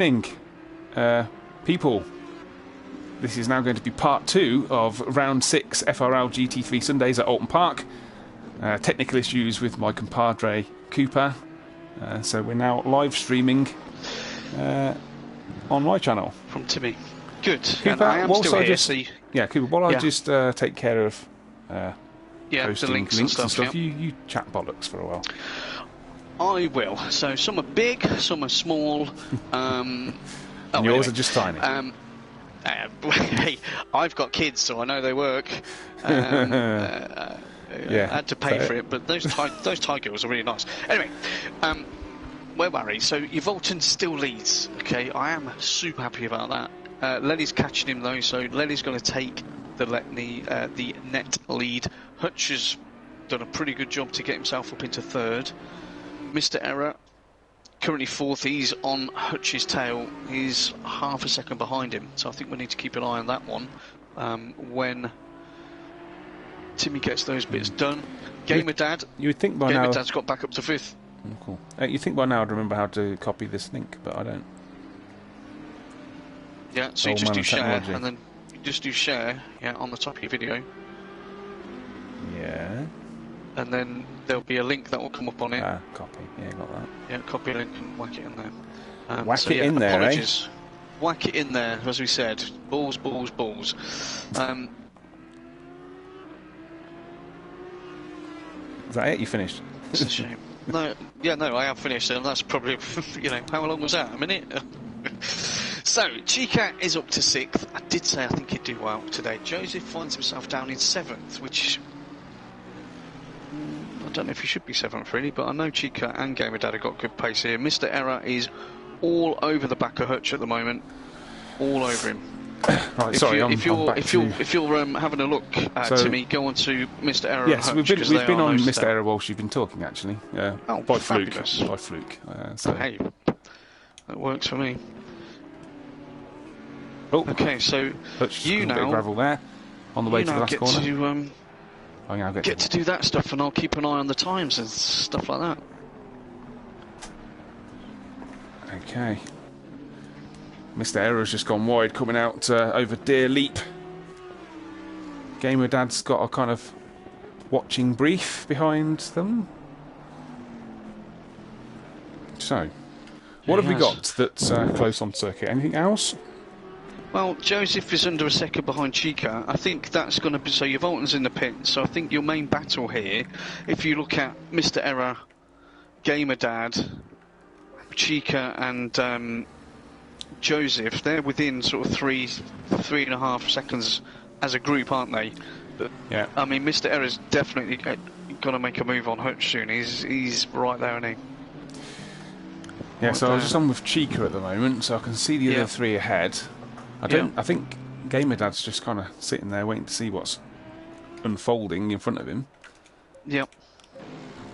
Think, people, this is now going to be part 2 of round 6 FRL GT3 Sundays at Oulton Park. Technical issues with my compadre Cooper, so we're now live streaming on my channel. From Timmy. Good. Cooper, and I am still here, so you... Yeah, Cooper, while I just take care of posting the links and stuff, you chat bollocks for a while. I will. So some are big, some are small. And yours are just tiny. Hey, I've got kids, so I know they work. I had to pay for it, but those Thai girls are really nice. Anyway, where were we? So your Oulton still leads. Okay, I am super happy about that. Lenny's catching him though, so Lenny's going to take the net lead. Hutch has done a pretty good job to get himself up into third. Mr. Error, currently fourth. He's on Hutch's tail. He's half a second behind him, so I think we need to keep an eye on that one when Timmy gets those bits done. Gamer Dad. You would think by now. Gamer Dad's got back up to fifth. Oh, cool. You think by now I'd remember how to copy this link, but I don't. Yeah, so you just do share, and then you just do share, on the top of your video. Yeah. And then there'll be a link that will come up on it. Copy. Yeah, got that. Yeah, copy a link and whack it in there. Whack it in there, apologies. Whack it in there, as we said. Balls, balls, balls. Is that it? You finished? It's a shame. No, I have finished, and that's probably, how long was that? A minute? So, Chica is up to 6th. I did say I think he'd do well today. Joseph finds himself down in 7th, which... I don't know if he should be 7th really, but I know Chica and Gamer Dad have got good pace here. Mr. Error is all over the back of Hutch at the moment. All over him. Right, if you're having a look to me, go on to Mr. Error. Yes, and Hutch, we've been on Mr. Error whilst you've been talking, actually. By fabulous. fluke. By fluke. So. Hey, that works for me. Oh, okay, so Hutch, you now a bit of gravel there on the way to the last corner. Get to do that stuff, and I'll keep an eye on the times and stuff like that. Okay. Mr. Error's just gone wide, coming out over Deer Leap. Gamer Dad's got a kind of watching brief behind them. So, what have we got that's close on circuit? Anything else? Well, Joseph is under a second behind Chica. I think that's going to be... So your Oulton's in the pit, so I think your main battle here, if you look at Mr. Error, Gamer Dad, Chica and Joseph, they're within sort of 3.5 seconds as a group, aren't they? But, yeah. I mean, Mr. Error's definitely going to make a move on Hutch soon. He's right there, isn't he? Yeah, right so there. I was just on with Chica at the moment, so I can see the other three ahead. I think Gamer Dad's just kind of sitting there waiting to see what's unfolding in front of him. Yep.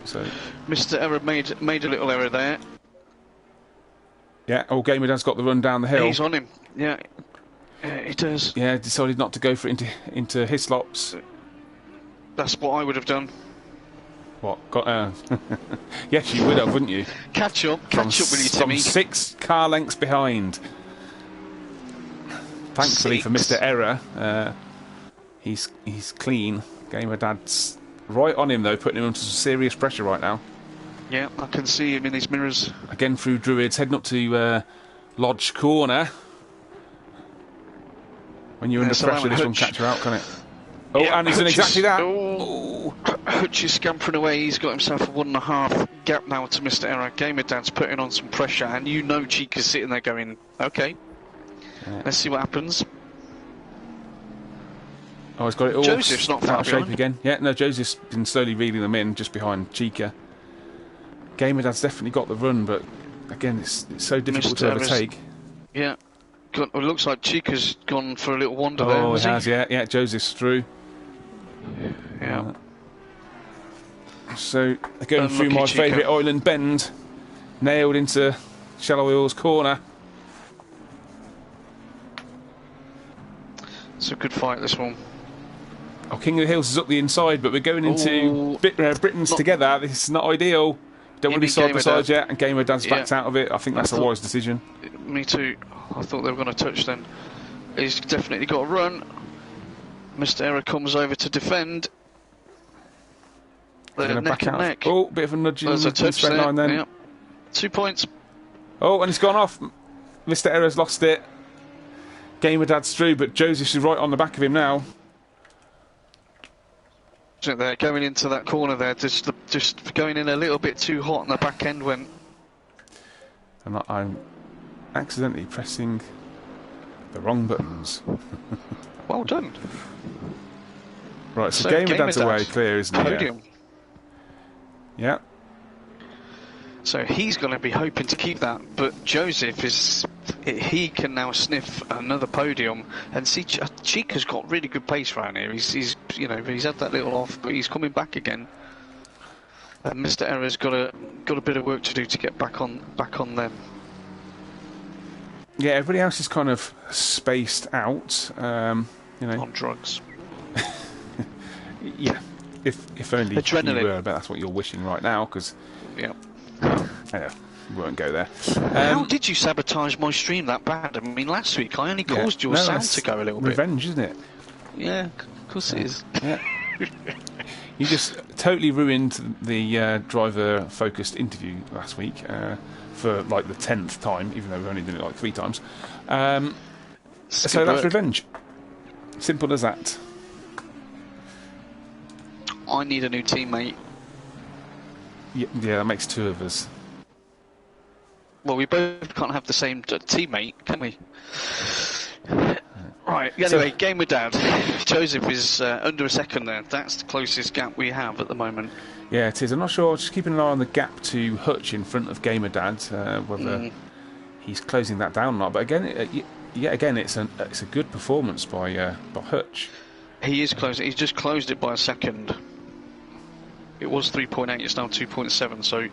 So Mr. Error made a little error there. Yeah. Oh, Gamer Dad's got the run down the hill. He's on him. Yeah. He does. Yeah. Decided not to go for it into Hislops. That's what I would have done. What? Yes, you would have, wouldn't you? Catch up with you, Timmy. From 6 car lengths behind. Thankfully for Mr. Error, he's clean. Gamer Dad's right on him though, putting him under some serious pressure right now. Yeah, I can see him in his mirrors. Again through Druids, heading up to Lodge Corner. When you're under pressure, this one catch you out, can it? Oh, yeah, and he's done exactly that. Oh, Hutch is scampering away. He's got himself a 1.5 gap now to Mr. Error. Gamer Dad's putting on some pressure, and you know Chica's sitting there going, okay. Let's see what happens. Oh, he's got it all Joseph's not far out of shape again. Yeah, no, Joseph's been slowly reeling them in just behind Chica. Gamer Dad's definitely got the run, but again, it's so difficult to overtake. Yeah, it looks like Chica's gone for a little wander there. Oh, he has, yeah, Joseph's through. Yeah. So, going through my favourite island bend, nailed into Shallow Hills Corner. It's a good fight, this one. Oh, King of the Hills is up the inside, but we're going into Britain's together. This is not ideal. Don't want to be side by side yet, and Gamer Dad's backed out of it. I think that's a wise decision. Me too. I thought they were going to touch then. He's definitely got to run. Mr. Error comes over to defend. They're neck and neck. Oh, bit of a nudging There's a touch there. line then. Yep. 2 points. Oh, and it's gone off. Mr. Error's lost it. Gamer Dad's through, but Joseph's right on the back of him now. They're going into that corner there, just going in a little bit too hot, and the back end went. And I'm accidentally pressing the wrong buttons. Well done. Right, so Gamer Dad's away clear, isn't he? Podium. Yeah. So he's going to be hoping to keep that, but Joseph he can now sniff another podium, and see Chica's got really good pace around here. He's had that little off, but he's coming back again. And Mr. Error's got a bit of work to do to get back on them. Yeah, everybody else is kind of spaced out. On drugs. Yeah, if only adrenaline. you were, but that's what you're wishing right now, because yeah. We won't go there. How did you sabotage my stream that bad? I mean, last week I only caused your sound to go a little bit. Revenge, isn't it? Yeah, of course it is. Yeah. You just totally ruined the driver-focused interview last week for like the 10th time, even though we've only done it like 3 times. So that's revenge. Simple as that. I need a new teammate. Yeah, that makes 2 of us. Well, we both can't have the same teammate, can we? Right, anyway, Game with Dad. Joseph is under a second there. That's the closest gap we have at the moment. Yeah, it is. I'm not sure. Just keeping an eye on the gap to Hutch in front of Gamer Dad, whether he's closing that down or not. But again, yet again, it's a good performance by Hutch. He is closing. He's just closed it by a second. It was 3.8. It's now 2.7. So.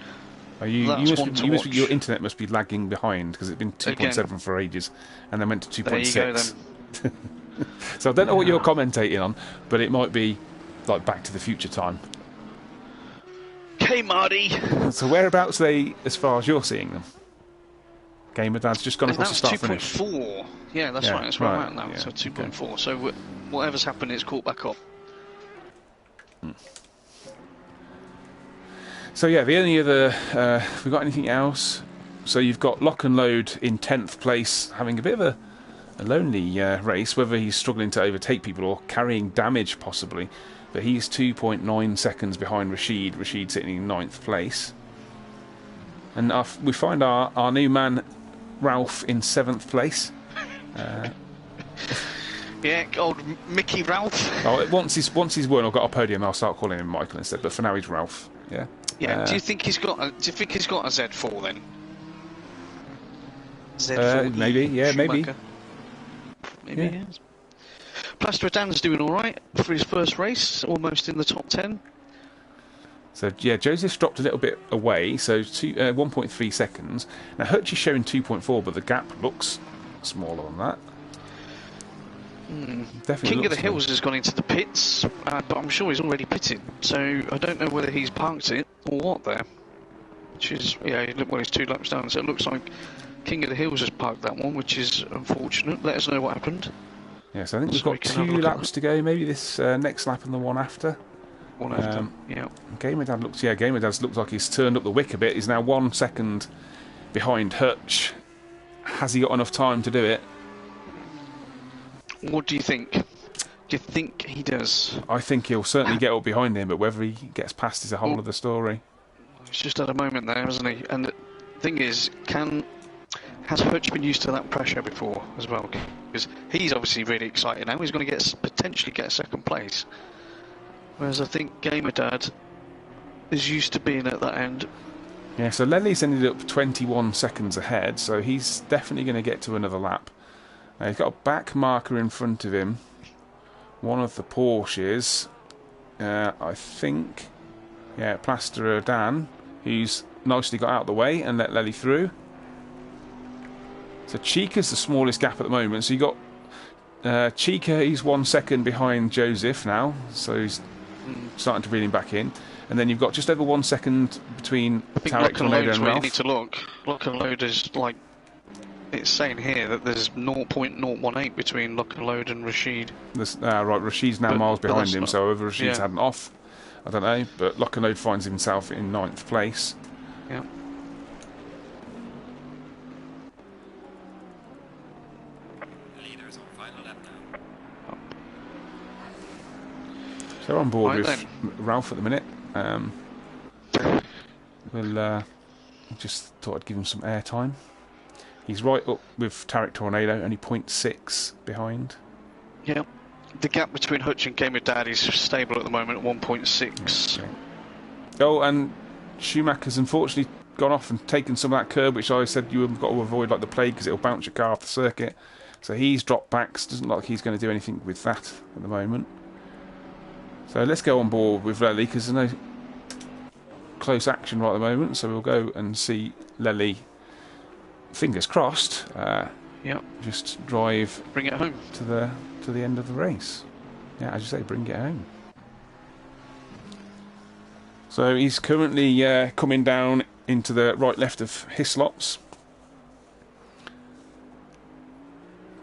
Your internet must be lagging behind, because it's been 2.7 for ages, and then went to 2.6. There you go, then. So I don't know what you're commentating on, but it might be like Back to the Future time. Okay, Marty. So whereabouts are they as far as you're seeing them? Gamer Dad's just gone across the start finish. 2.4. Yeah, that's right. That's right. I'm at now. Yeah, so 2.4. Okay. So whatever's happened, it's caught back up. So yeah, the only other... we got anything else? So you've got Lock and Load in 10th place, having a bit of a lonely race, whether he's struggling to overtake people or carrying damage possibly. But he's 2.9 seconds behind Rashid. Rashid sitting in 9th place. And we find our new man, Ralph, in 7th place. Yeah, old Mickey Ralph. Oh, once he's won or got a podium, I'll start calling him Michael instead. But for now, he's Ralph. Yeah. Yeah. Do you think he's got a Z4 then? Z4. Maybe. Yeah. Schumacher. Maybe. Yeah. Plaster Dan's doing all right for his first race, almost in the top 10. So yeah, Joseph's dropped a little bit away, so 1.3 seconds. Now Hutch is showing 2.4, but the gap looks smaller than that. Definitely. King of the Hills has gone into the pits, but I'm sure he's already pitted, so I don't know whether he's parked it or what there. Which is, he's 2 laps down, so it looks like King of the Hills has parked that one, which is unfortunate. Let us know what happened. Yeah, so I think we've got 2 laps to go, maybe this next lap and the one after. One after, yeah. Gamer Dad looks like he's turned up the wick a bit. He's now 1 second behind Hutch. Has he got enough time to do it? What do you think? Do you think he does? I think he'll certainly get up behind him, but whether he gets past is a whole other story. He's just had a moment there, hasn't he? And the thing is, has Hutch been used to that pressure before as well? Because he's obviously really excited now. He's going to potentially get 2nd place. Whereas I think Gamer Dad is used to being at that end. Yeah, so Lely's ended up 21 seconds ahead, so he's definitely going to get to another lap. He's got a back marker in front of him. One of the Porsches, I think. Yeah, Plasterer Dan, who's nicely got out of the way and let Lely through. So Chica's the smallest gap at the moment. So you got Chica, he's 1 second behind Joseph now, so he's starting to reel him back in. and then you've got just over 1 second between Tarek, Tornado and Ralph. You need to look. Lock and load is like, it's saying here that there's 0.018 between Lock and Load and Rashid. Right, Rashid's now miles behind him, so whether Rashid's had an off, I don't know, but Lock and Load finds himself in 9th place. Yeah. Leaders on final lap now. So we're on board with Ralph at the minute. We'll just thought I'd give him some airtime. He's right up with Tarek Tornado, only 0.6 behind. Yeah. The gap between Hutch and Gamer Dad is stable at the moment at 1.6. Okay. Oh, and Schumacher's unfortunately gone off and taken some of that curb, which I said you've got to avoid like the plague because it'll bounce your car off the circuit. So he's dropped back. Doesn't look like he's going to do anything with that at the moment. So let's go on board with Lely because there's no close action right at the moment. So we'll go and see Lely. Fingers crossed. Just drive. Bring it home to the end of the race. Yeah, as you say, bring it home. So he's currently coming down into the right left of Hislops.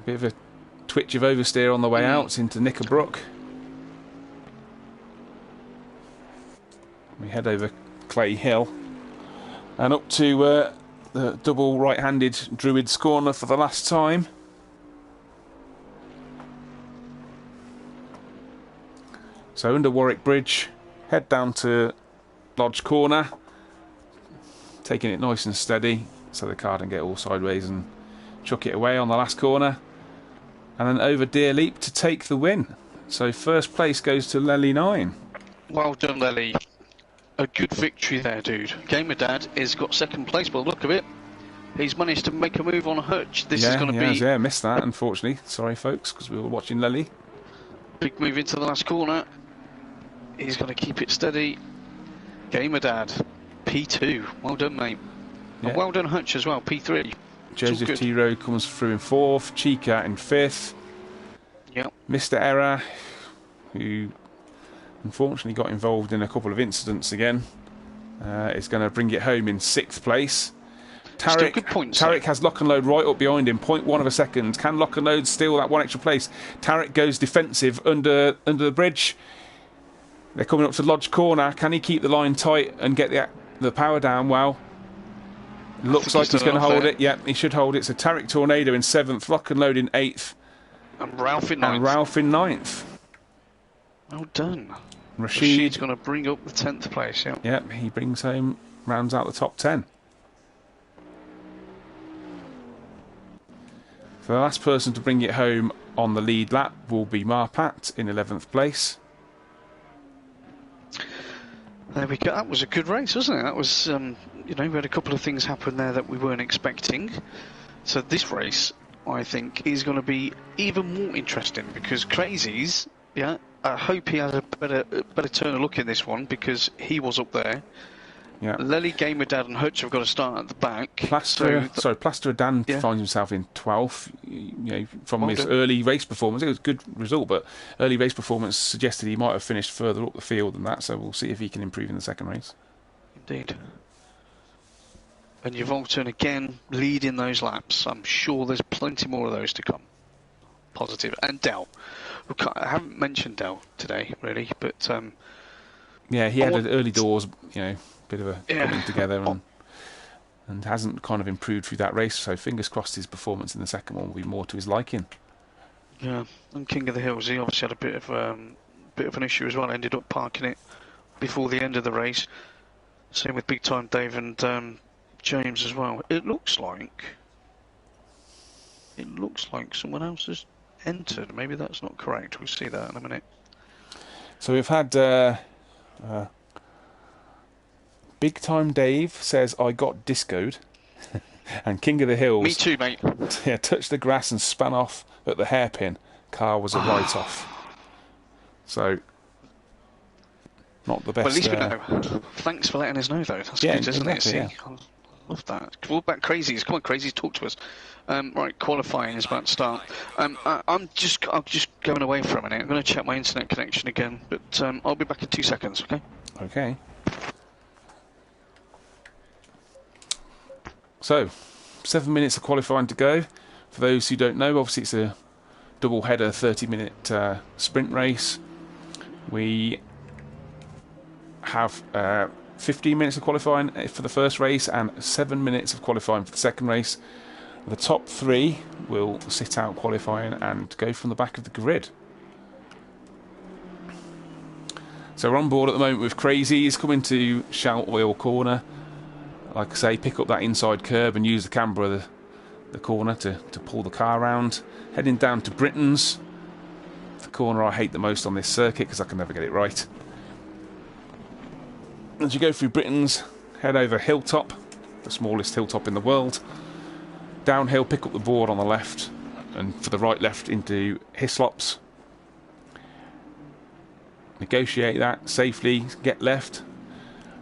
Bit of a twitch of oversteer on the way out into Knickerbrook. We head over Clay Hill and up to the double right-handed Druid's Corner for the last time. So under Warwick Bridge, head down to Lodge Corner, taking it nice and steady so the car doesn't get all sideways and chuck it away on the last corner. And then over Deer Leap to take the win. So first place goes to Lely 9. Well done, Lely. A good victory there, dude. Gamer Dad has got 2nd place, but look at it. He's managed to make a move on Hutch. This is going to be... Yeah, missed that, unfortunately. Sorry, folks, because we were watching Lely. Big move into the last corner. He's going to keep it steady. Gamer Dad, P2. Well done, mate. Yeah. And well done, Hutch, as well, P3. Joseph T. Rowe comes through in 4th. Chica in 5th. Yep. Mr. Error, who unfortunately got involved in a couple of incidents again, is going to bring it home in 6th place. Tarek has Lock and Load right up behind him, 0.1 of a second. Can Lock and Load steal that one extra place? Tarek goes defensive under the bridge. They're coming up to Lodge Corner. Can he keep the line tight and get the power down? Well, looks like he's going to hold it. Yep, he should hold it. So Tarek Tornado in 7th, Lock and Load in 8th. And Ralph in 9th. Well done. Rashid's going to bring up the 10th place. Yep, he rounds out the top 10. So the last person to bring it home on the lead lap will be Marpat in 11th place. There we go. That was a good race, wasn't it? That was, we had a couple of things happen there that we weren't expecting. So this race, I think, is going to be even more interesting because Crazies, I hope he has a better turn of luck in this one because he was up there. Yeah. Lely, Gamer Dad and Hutch have got to start at the back. Plasterer Dan finds himself in 12th. From his early race performance, it was a good result, but early race performance suggested he might have finished further up the field than that. So we'll see if he can improve in the second race. Indeed. And Oulton again leading those laps. I'm sure there's plenty more of those to come. Positive. And Dell. I haven't mentioned Dell today really, but he had an early doors, bit of a coming together and hasn't kind of improved through that race, so fingers crossed his performance in the second one will be more to his liking. Yeah, and King of the Hills, he obviously had a bit of an issue as well, ended up parking it before the end of the race. Same with Big Time Dave and James as well. It looks like someone else has entered. Maybe that's not correct. We'll see that in a minute. So we've had Big Time Dave says, I got discoed. And King of the Hills... Me too, mate. Yeah, touched the grass and spun off at the hairpin. Car was a write-off. So, not the best... Well, at least we know. Thanks for letting us know, though. That's good, isn't it? See? I love that. What about Crazies? Come on, Crazies, talk to us. Right, qualifying is about to start. I'm just going away for a minute. I'm going to check my internet connection again, but I'll be back in 2 seconds. Okay. Okay. So, 7 minutes of qualifying to go. For those who don't know, obviously it's a double header 30-minute sprint race. We have 15 minutes of qualifying for the first race and 7 minutes of qualifying for the second race. The top 3 will sit out qualifying and go from the back of the grid. So we're on board at the moment with Crazies coming to Shell Oil Corner. Like I say, pick up that inside curb and use the camber of the corner to pull the car around. Heading down to Britain's, the corner I hate the most on this circuit because I can never get it right. As you go through Britain's, head over Hilltop, the smallest hilltop in the world. Downhill, pick up the board on the left, and for the right left into Hislops. Negotiate that safely, get left,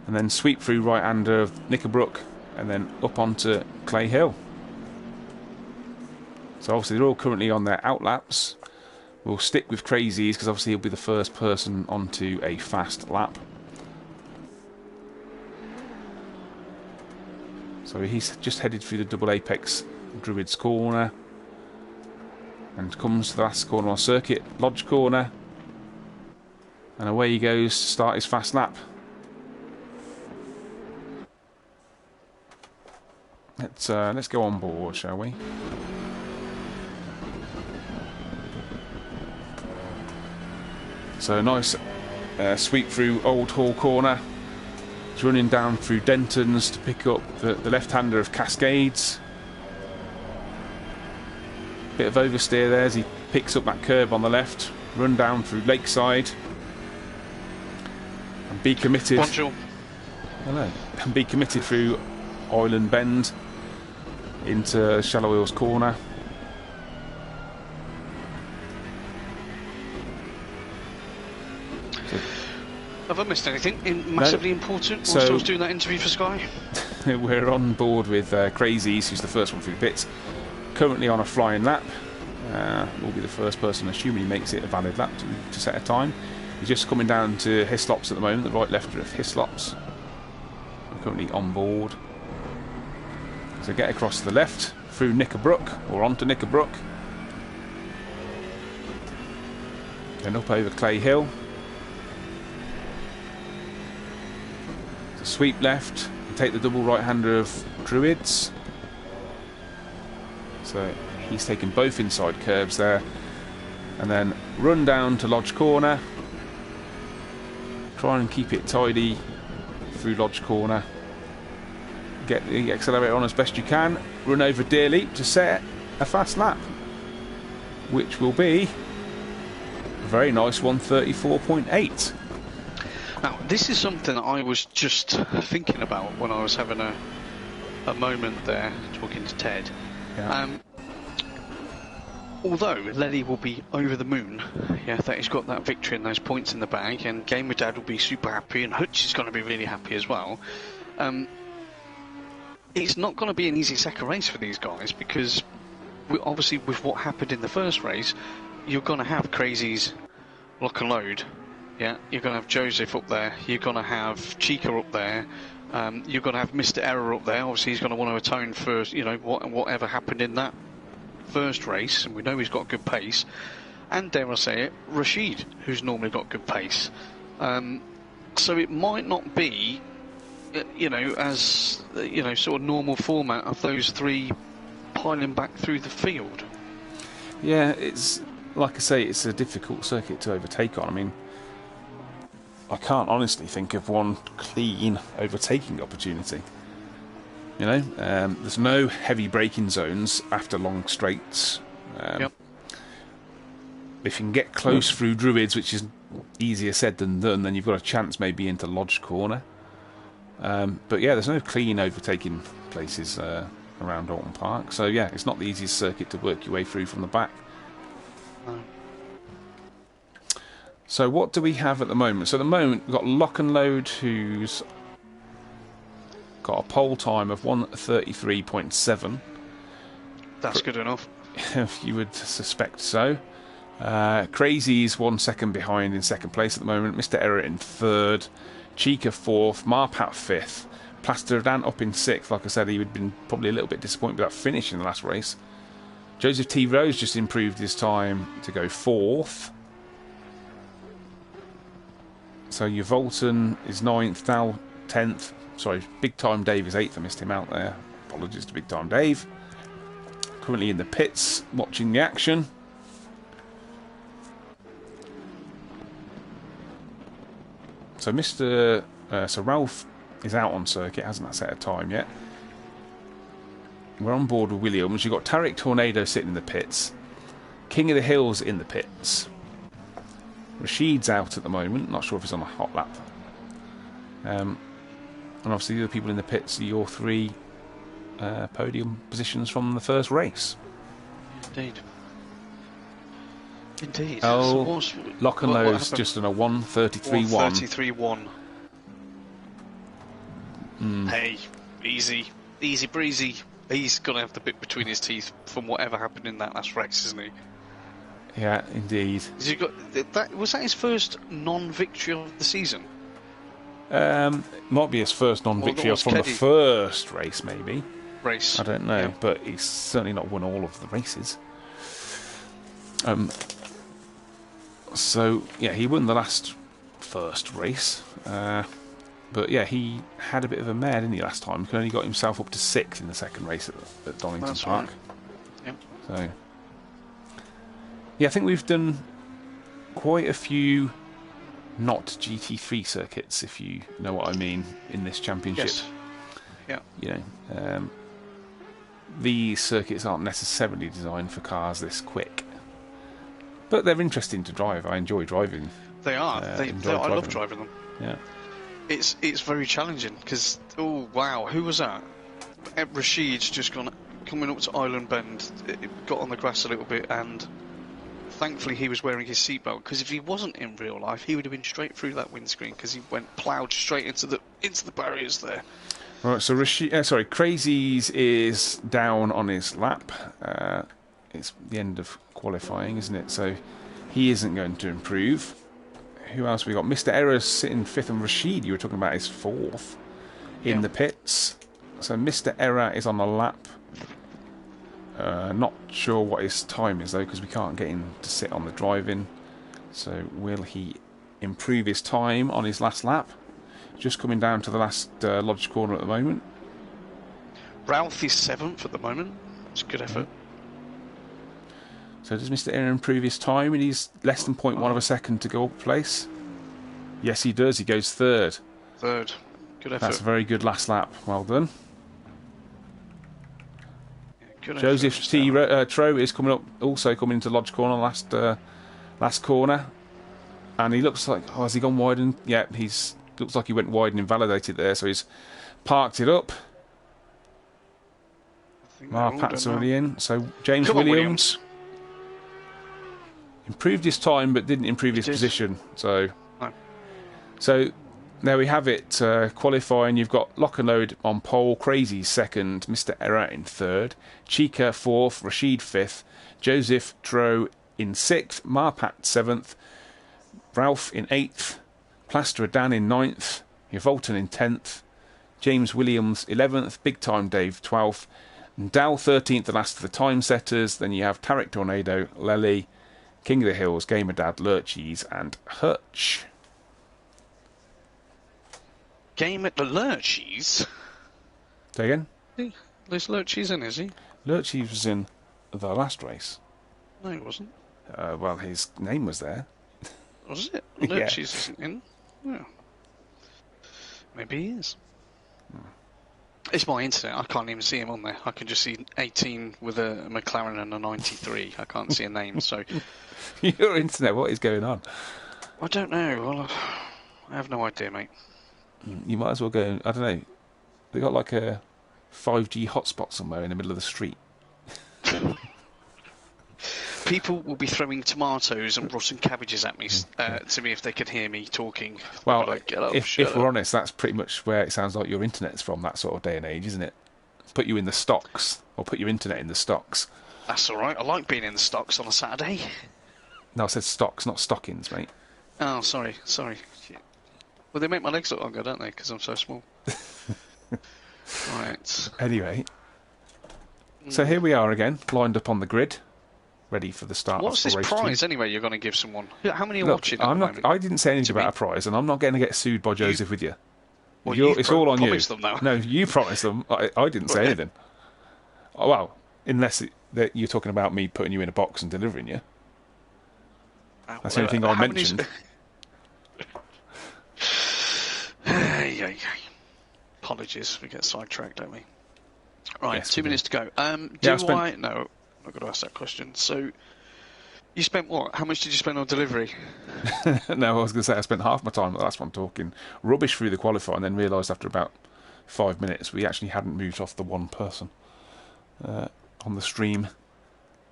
and then sweep through right-hander of Knickerbrook, and then up onto Clay Hill. So obviously they're all currently on their outlaps. We'll stick with Crazies because obviously he'll be the first person onto a fast lap. So he's just headed through the double apex Druids corner and comes to the last corner on circuit, Lodge corner, and away he goes to start his fast lap. Let's go on board, shall we? So nice sweep through Old Hall corner. He's running down through Denton's to pick up the left-hander of Cascades. Bit of oversteer there as he picks up that curb on the left. Run down through Lakeside. And be committed. Bonjour. Hello. And be committed through Island Bend into Shallow Hills corner. Have I missed anything massively important whilst I was doing that interview for Sky? We're on board with Crazies, who's the first one through the pits. Currently on a flying lap. Will be the first person, assuming he makes it a valid lap, to set a time. He's just coming down to Hislops at the moment, the right left of Hislops. We're currently on board. So get across to the left, through Knickerbrook, or onto Knickerbrook. Then up over Clay Hill. So sweep left, and take the double right-hander of Druids. So he's taken both inside curbs there. And then run down to Lodge corner. Try and keep it tidy through Lodge corner. Get the accelerator on as best you can. Run over Deer Leap to set a fast lap, which will be a very nice 134.8. Now, this is something that I was just thinking about when I was having a moment there talking to Ted. Yeah. Although Lenny will be over the moon, yeah, that he's got that victory and those points in the bag, and Gamer Dad will be super happy, and Hutch is going to be really happy as well. It's not going to be an easy second race for these guys because, obviously, with what happened in the first race, you're going to have Crazies lock and load. Yeah, you're going to have Joseph up there. You're going to have Chica up there. You're going to have Mr. Error up there. Obviously, he's going to want to atone for whatever happened in that first race, and we know he's got good pace. And dare I say it, Rashid, who's normally got good pace. So it might not be, as sort of normal format of those three piling back through the field. Yeah, it's like I say, it's a difficult circuit to overtake on. I mean, I can't honestly think of one clean overtaking opportunity. There's no heavy braking zones after long straights. Yep. If you can get close through Druids, which is easier said than done, then you've got a chance maybe into Lodge corner. But yeah, there's no clean overtaking places around Oulton Park. So yeah, it's not the easiest circuit to work your way through from the back. No. So what do we have at the moment? So at the moment we've got Lock and Load, who's got a pole time of 1:33.7. That's good enough. You would suspect so. Crazy's 1 second behind in second place at the moment. Mr. Error in third. Chica fourth. Marpat fifth. Plasterdan up in sixth. Like I said, he would have been probably a little bit disappointed with that finish in the last race. Joseph T. Rose just improved his time to go fourth. So your Oulton is ninth, Dal 10th. Sorry, Big Time Dave is 8th. I missed him out there. Apologies to Big Time Dave. Currently in the pits, watching the action. So so Ralph is out on circuit, hasn't set a time yet. We're on board with Williams. You've got Tarek Tornado sitting in the pits. King of the Hills in the pits. Rashid's out at the moment. Not sure if he's on a hot lap. And obviously the other people in the pits are your 3 podium positions from the first race. Indeed. Indeed. Oh, so Lock and Lowe's just on a 1:33.1. 1:33.1. Hey, easy breezy. He's going to have the bit between his teeth from whatever happened in that last race, isn't he? Yeah, indeed. Was that his first non-victory of the season? Might be his first non-victory from the first race, maybe. I don't know, yeah. But he's certainly not won all of the races. So, yeah, he won the first race. But, yeah, he had a bit of a mare, didn't he, last time? He only got himself up to 6th in the second race at Donington Park. Right. Yep. So, yeah, I think we've done quite a few not GT3 circuits, if you know what I mean, in this championship. Yes. Yeah. You know, these circuits aren't necessarily designed for cars this quick, but they're interesting to drive. I enjoy driving. They are. I love driving them. Yeah. It's very challenging because wow, who was that? Rashid's just coming up to Island Bend. It got on the grass a little bit, and thankfully he was wearing his seatbelt, because if he wasn't in real life, he would have been straight through that windscreen, because he went ploughed straight into the barriers there. Right, so Crazy's is down on his lap. It's the end of qualifying, isn't it? So he isn't going to improve. Who else we got? Mr. Error's sitting 5th, and Rashid, you were talking about, is 4th in the pits. So Mr. Error is on the lap. Not sure what his time is, though, because we can't get him to sit on the drive-in. So will he improve his time on his last lap? Just coming down to the last lodge corner at the moment. Ralph is 7th at the moment. It's a good effort. So does Mr. Error improve his time? And he's less than 0.1 of a second to go up a place. Yes, he does. He goes 3rd. 3rd. Good effort. That's a very good last lap. Well done. Good Joseph T. Tro is coming into lodge corner last corner, and he looks like, has he gone wide? And yeah, looks like he went wide and invalidated there, so he's parked it up. Pat's already in. So James Williams improved his time, but didn't improve his position. So there we have it. Qualifying, you've got Lock and Load on pole, Crazy 2nd, Mr. Error in 3rd, Chica 4th, Rashid 5th, Joseph Tro in 6th, Marpat 7th, Ralph in 8th, Plasterer Dan in 9th, Oulton in 10th, James Williams 11th, Big Time Dave 12th, and Dal 13th, the last of the time setters. Then you have Tarek Tornado, Lely, King of the Hills, Gamer Dad, Lurchies, and Hutch. Game at the Lurchies? Say again? There's Lurchies in, is he? Lurchies was in the last race. No, he wasn't. Well, his name was there. Was it? Lurchies isn't in? Yeah. Maybe he is. It's my internet. I can't even see him on there. I can just see 18 with a McLaren and a 93. I can't see a name, so... Your internet, what is going on? I don't know. Well, I have no idea, mate. You might as well go... I don't know. They got like a 5G hotspot somewhere in the middle of the street. People will be throwing tomatoes and rotten cabbages at me to me if they could hear me talking. Well, like, if we're honest, that's pretty much where it sounds like your internet's from, that sort of day and age, isn't it? put you in the stocks, or put your internet in the stocks. That's all right. I like being in the stocks on a Saturday. No, I said stocks, not stockings, mate. Oh, sorry. Well, they make my legs look longer, don't they? Because I'm so small. Right. Anyway, so here we are again, lined up on the grid, ready for the start. What's of this race prize 2. anyway? You're going to give someone? How many are Look, watching? At the moment? I didn't say anything To about me? a prize, and I'm not going to get sued by Joseph with you. Well, It's all on you. promised them, though. No, you promised them. I didn't say anything. Oh, well, unless that you're talking about me putting you in a box and delivering you. That's the only thing I mentioned. Apologies, we get sidetracked, don't we? Right, Yes, 2 we do. minutes to go. No, I'm not going to ask that question. So, you spent what? How much did you spend on delivery? No, I was going to say I spent half my time at the last one talking rubbish through the qualifying, and then realised after about 5 minutes we actually hadn't moved off the one person on the stream.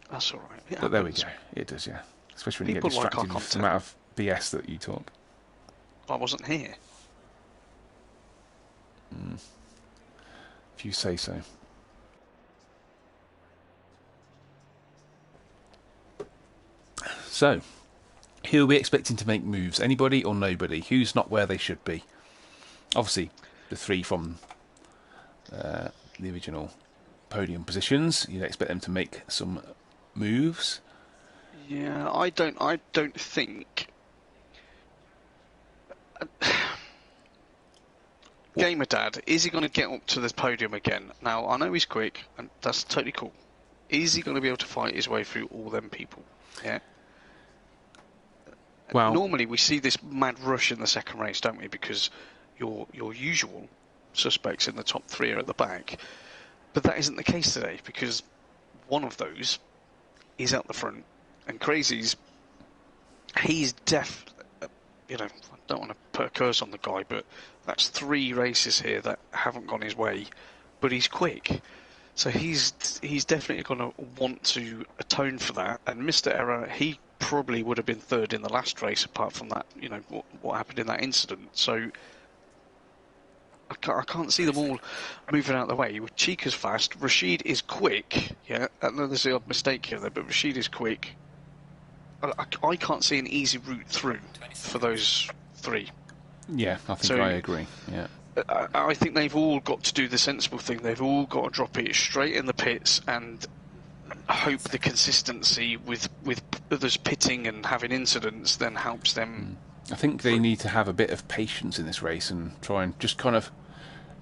That's all right. But there we go. It does, yeah. Especially when People you get like our distracted with the content. amount of BS that you talk. I wasn't here. If you say so. So, who are we expecting to make moves? Anybody or nobody? Who's not where they should be? Obviously, the 3 from the original podium positions. You'd expect them to make some moves. Yeah, I don't think. Gamer Dad, is he going to get up to this podium again? Now, I know he's quick, and that's totally cool. Is he going to be able to fight his way through all them people? Yeah. Well, Normally, we see this mad rush in the second race, don't we? Because your usual suspects in the top 3 are at the back. But that isn't the case today, because one of those is at the front, and Crazy's, he's I don't want to put a curse on the guy, but that's 3 races here that haven't gone his way, but he's quick. So he's definitely going to want to atone for that. And Mr. Error, he probably would have been 3rd in the last race, apart from that, what happened in that incident. So I can't see them all moving out of the way. Chica's fast. Rashid is quick. Yeah, I know there's the odd mistake here, but Rashid is quick. I can't see an easy route through for those 3. yeah, I think I agree. Yeah. I think they've all got to do the sensible thing. They've all got to drop it straight in the pits and hope the consistency with others pitting and having incidents then helps them. I think they need to have a bit of patience in this race and try and just kind of,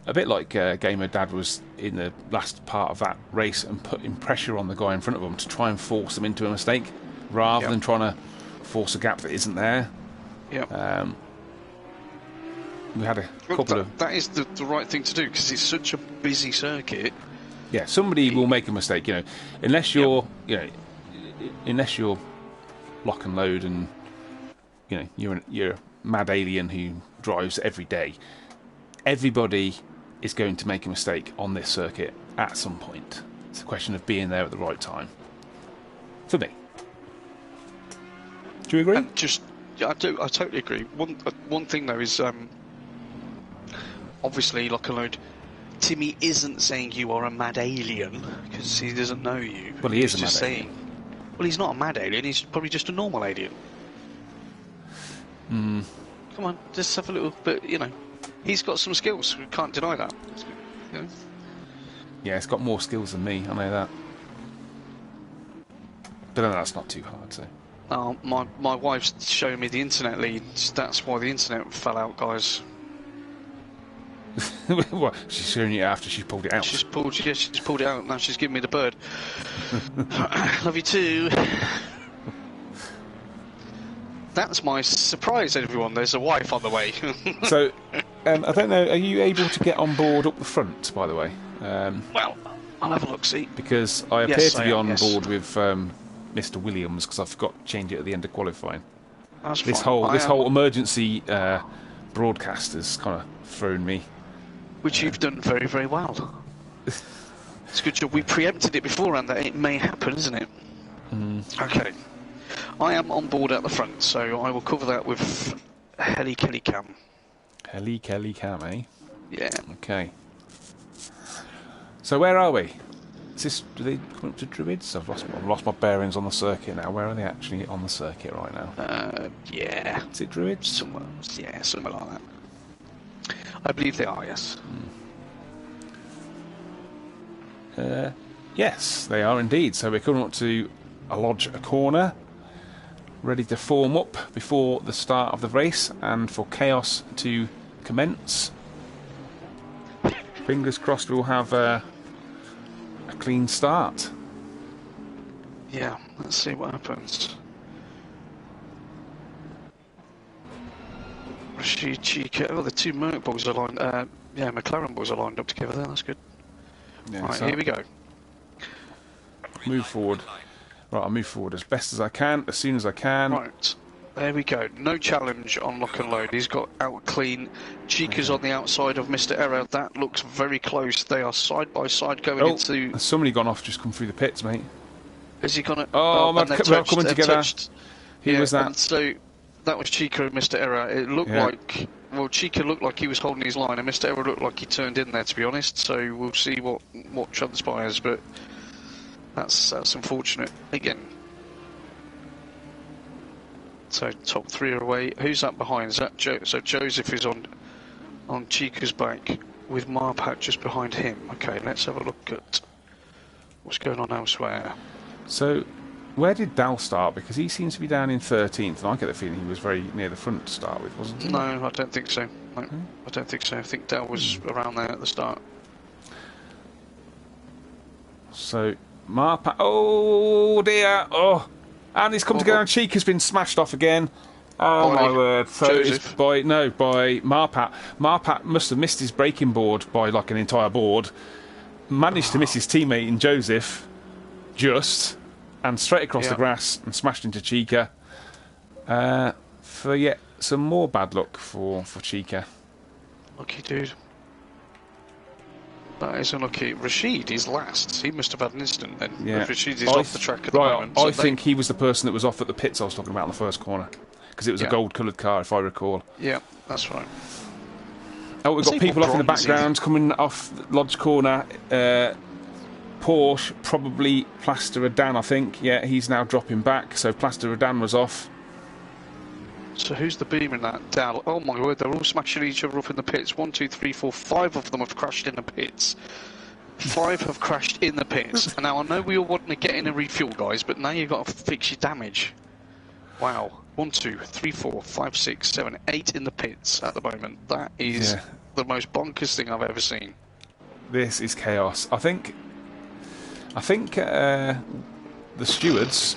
a bit like Gamer Dad was in the last part of that race, and putting pressure on the guy in front of them to try and force them into a mistake rather than trying to force a gap that isn't there. Yeah. We had a couple of... That is the right thing to do, because it's such a busy circuit. Yeah, somebody will make a mistake, unless you're, unless you're lock and load and, you're a mad alien who drives every day. Everybody is going to make a mistake on this circuit at some point. It's a question of being there at the right time. For me. Do you agree? And I do. I totally agree. One thing though is, obviously, lock and load. Timmy isn't saying you are a mad alien because he doesn't know you. Well, he is a just mad saying. alien. Well, he's not a mad alien. He's probably just a normal alien. Come on, just have a little bit. He's got some skills. We can't deny that. Yeah, it's got more skills than me. I know that. But then that's not too hard. So. My wife's showing me the internet leads. That's why the internet fell out, guys. What? She's showing you after she's pulled it out. She's pulled it out. Now she's giving me the bird. Love you too. That's my surprise, everyone. There's a wife on the way. So, I don't know. Are you able to get on board up the front? By the way. Well, I'll have a look. See. Because I appear to be on yes. board with Mr. Williams because I forgot to change it at the end of qualifying. That's This fine. whole emergency broadcast has kind of thrown me. Which you've done very, very well. It's a good job. We preempted it beforehand that it may happen, isn't it? Okay. I am on board at the front, so I will cover that with Heli Cam. Heli Cam, eh? Yeah. Okay. So where are we? Is this, do they come up to Druids? I've lost my bearings on the circuit now. Where are they actually on the circuit right now? Yeah. Is it Druids? Somewhere like that. I believe they are, yes. Yes, they are indeed. So we're coming up to a lodge, a corner, ready to form up before the start of the race and for chaos to commence. Fingers crossed we'll have a clean start. Yeah, let's see what happens. Rashid, Chica, the two Merc boys are lined. Yeah, McLaren boys are lined up together there. That's good. Yeah, right, so here we go. Move forward. Right, I'll move forward as best as I can, as soon as I can. Right, there we go. No challenge on lock and load. He's got out clean. Chica's on the outside of Mr. Error. That looks very close. They are side by side going into. Has somebody gone off? Just come through the pits, mate. Is he gonna? Oh, and we're coming together. Who was that? And so that was Chica and Mr. Error. It looked like. Well, Chica looked like he was holding his line, and Mr. Error looked like he turned in there. To be honest, so we'll see what transpires. But that's unfortunate again. So top three are away. Who's that behind? Is that Joe? So Joseph is on Chica's back with Marpat just behind him. Okay, let's have a look at what's going on elsewhere. So, where did Dal start? Because he seems to be down in 13th, and I get the feeling he was very near the front to start with, wasn't he? No, I don't think so. No, I don't think so. I think Dal was around there at the start. So, Marpat. Oh dear! Oh, and he's come together. And Cheek has been smashed off again. Oh my word! So Joseph. it's by Marpat. Marpat must have missed his braking board by like an entire board. Managed to miss his teammate in Joseph, and straight across the grass and smashed into Chica. For yet some more bad luck for Chica. Lucky dude. That is unlucky. Rashid is last. He must have had an incident then. Yeah. Rashid is off the track at the moment. I think he was the person that was off at the pits I was talking about in the first corner. Because it was a gold-coloured car, if I recall. Yeah, that's right. Oh, we've got people off in the background coming off Lodge Corner. Porsche, probably Plaster Dan, I think. Yeah, he's now dropping back. So Plaster Dan was off. So who's the beamer in that? Dal. Oh my word, they're all smashing each other up in the pits. 1, 2, 3, 4, 5 of them have crashed in the pits. 5 have crashed in the pits. And now I know we all want to get in a refuel, guys, but now you've got to fix your damage. Wow. 1, 2, 3, 4, 5, 6, 7, 8 in the pits at the moment. That is the most bonkers thing I've ever seen. This is chaos. I think the stewards,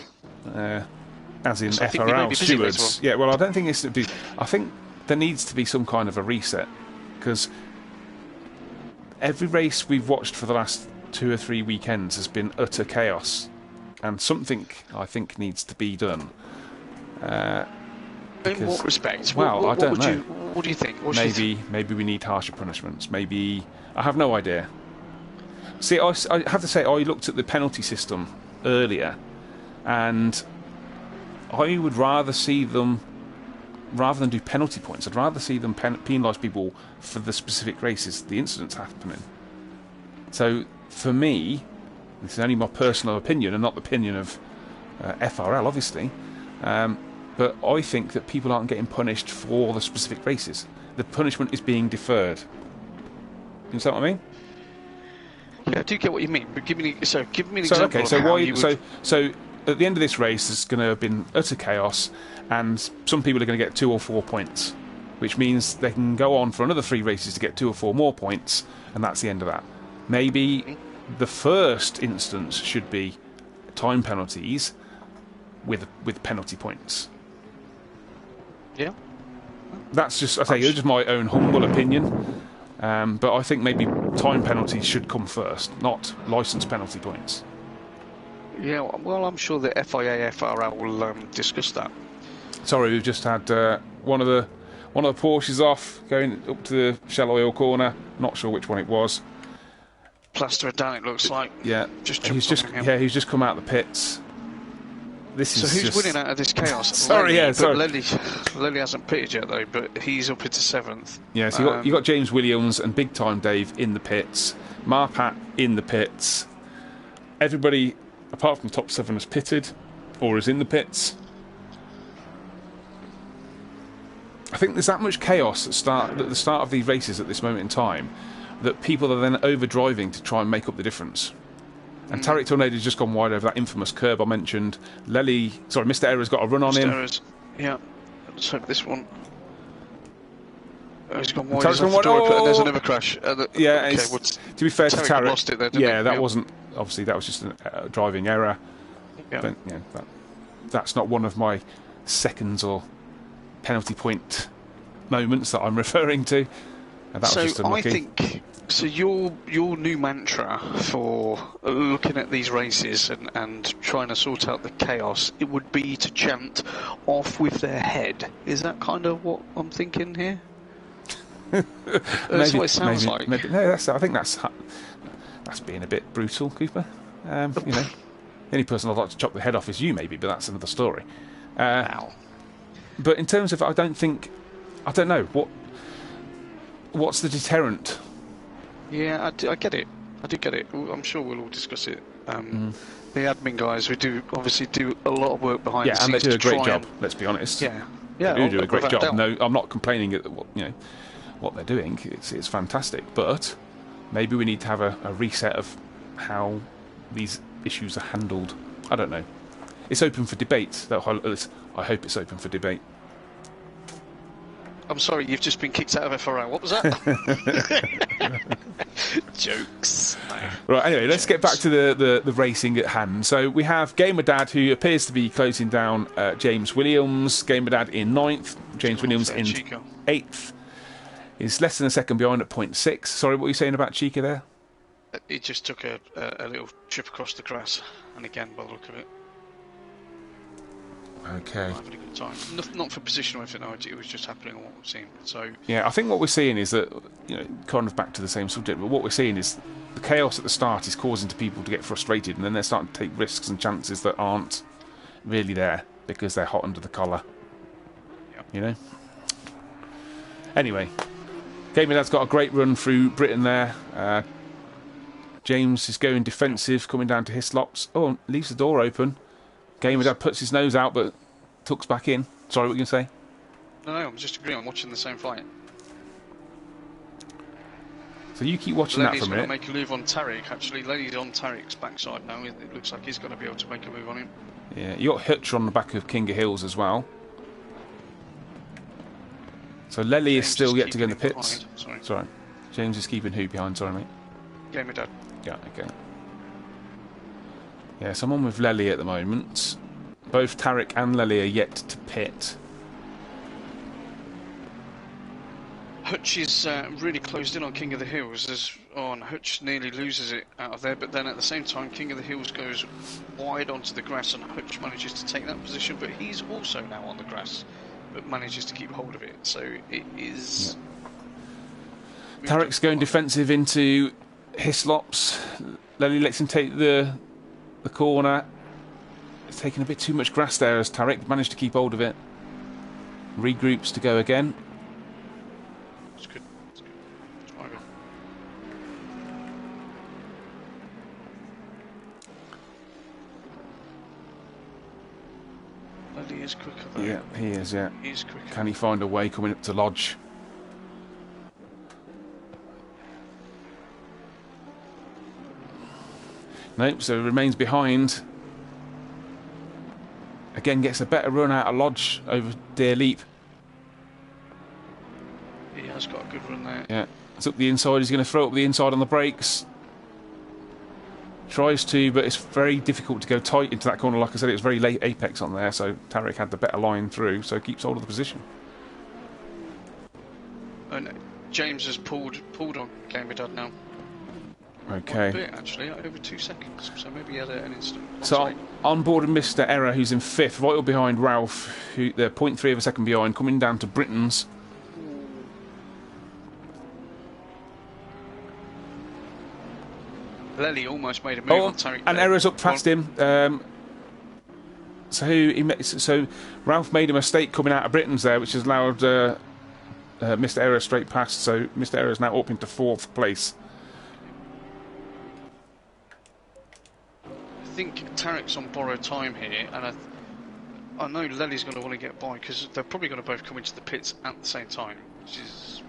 as in FRL stewards. Yeah, well, I don't think it's. I think there needs to be some kind of a reset because every race we've watched for the last 2 or 3 weekends has been utter chaos, and something I think needs to be done. In what respect? Well, I don't know. What do you think? Maybe we need harsher punishments. Maybe I have no idea. See, I have to say I looked at the penalty system earlier, and I would rather see them, rather than do penalty points, I'd rather see them penalise people for the specific races, the incidents happening. So for me, this is only my personal opinion and not the opinion of FRL, obviously. But I think that people aren't getting punished for the specific races. The punishment is being deferred. You understand what I mean? Yeah, I do get what you mean. But give me an example. Okay, so at the end of this race, there's going to have been utter chaos, and some people are going to get 2 or 4 points, which means they can go on for another 3 races to get 2 or 4 more points, and that's the end of that. Maybe the first instance should be time penalties with penalty points. Yeah. That's just, it's just my own humble opinion. But I think maybe time penalties should come first, not licence penalty points. Yeah, well, I'm sure the FIA, FRL will discuss that. Sorry, we've just had one of the Porsches off going up to the Shell Oil corner. Not sure which one it was. Plaster Dan, it looks like. Yeah, he's just come out of the pits. this is who's just... winning out of this chaos? Sorry, Lely, yeah, sorry. Lely hasn't pitted yet though, but he's up into 7th. Yeah, so you got James Williams and Big Time Dave in the pits, Marpat in the pits. Everybody apart from top 7 has pitted or is in the pits. I think there's that much chaos at the start of these races at this moment in time that people are then overdriving to try and make up the difference. And Tariq Tornado's just gone wide over that infamous curb I mentioned. Mr. Error's got a run on him. Errors. Yeah, let's hope this one. Oh, he's gone wide. Tariq's gone wide. Oh! And there's another crash. Yeah, to be fair to Tariq, lost it there, didn't yeah, he? that wasn't... Obviously, that was just a driving error. Yeah. But, yeah, that's not one of my seconds or penalty point moments that I'm referring to. And that was just unlucky. I think... So your new mantra for looking at these races and trying to sort out the chaos, it would be to chant "off with their head." Is that kind of what I'm thinking here? That's what it sounds like. No, I think that's being a bit brutal, Cooper. You know, the only person I'd like to chop the head off is you, maybe, but that's another story. Wow. But in terms of, I don't know what's the deterrent. Yeah, I get it. I do get it. I'm sure we'll all discuss it. The admin guys, we do obviously do a lot of work behind the scenes. Yeah, and they do a great job. Let's be honest. Yeah, they do a great job. No, I'm not complaining at what they're doing. It's fantastic, but maybe we need to have a reset of how these issues are handled. I don't know. It's open for debate. I hope it's open for debate. I'm sorry, you've just been kicked out of FRL. What was that? Jokes. No. Right, anyway, let's get back to the racing at hand. So we have Gamer Dad, who appears to be closing down James Williams. Gamer Dad in 9th, James Williams in 8th. He's less than a second behind at 0.6. Sorry, what were you saying about Chica there? He just took a little trip across the grass, and again, by the look of it. Okay. Having a good time. Not for position or anything. No, it was just happening on what we've seen. So yeah, I think what we're seeing is that, kind of back to the same subject, but what we're seeing is the chaos at the start is causing people to get frustrated, and then they're starting to take risks and chances that aren't really there because they're hot under the collar. Yeah. Anyway, Gamer Dad's got a great run through Britain there. James is going defensive, coming down to Hislops. Oh, leaves the door open. Gamer Dad puts his nose out, but tucks back in. Sorry, what were you going to say? No, I'm just agreeing. I'm watching the same fight. So you keep watching that for a minute. Lenny's going to make a move on Tariq, actually. Lenny's on Tariq's backside now. It looks like he's going to be able to make a move on him. Yeah, you got Hutcher on the back of King of Hills as well. So Lely is still yet to go in the pits. Sorry. James is keeping who behind? Sorry, mate. Gamer Dad. Yeah, okay. Yeah, so I'm on with Lely at the moment. Both Tariq and Lely are yet to pit. Hutch is really closed in on King of the Hills. And Hutch nearly loses it out of there, but then at the same time, King of the Hills goes wide onto the grass, and Hutch manages to take that position. But he's also now on the grass, but manages to keep hold of it. So it is. Yeah. Tariq's going defensive into Hislops. Lely lets him take the corner. It's taking a bit too much grass there as Tariq managed to keep hold of it. Regroups to go again. It's good. It's good. It's quite good. Lely is quicker though. Yeah, he is, yeah. He's quicker. Can he find a way coming up to Lodge? Nope, so remains behind. Again, gets a better run out of Lodge over Deer Leap. He has got a good run there. Yeah, it's up the inside. He's going to throw up the inside on the brakes. Tries to, but it's very difficult to go tight into that corner. Like I said, it was very late apex on there, so Tariq had the better line through, so keeps hold of the position. And James has pulled on Gamer Dad now. Okay. A bit, actually, over 2 seconds, so maybe he had an instant. So on board with Mr. Error, who's in 5th, right up behind Ralph, who they're 0.3 of a second behind, coming down to Britain's. Lely almost made a move on Tariq. And Error's up past him. So Ralph made a mistake coming out of Britain's there, which has allowed Mr. Error straight past. So Mr. Error is now up into 4th place. I think Tarek's on borrowed time here, and I know Lely's going to want to get by because they're probably going to both come into the pits at the same time. Which is...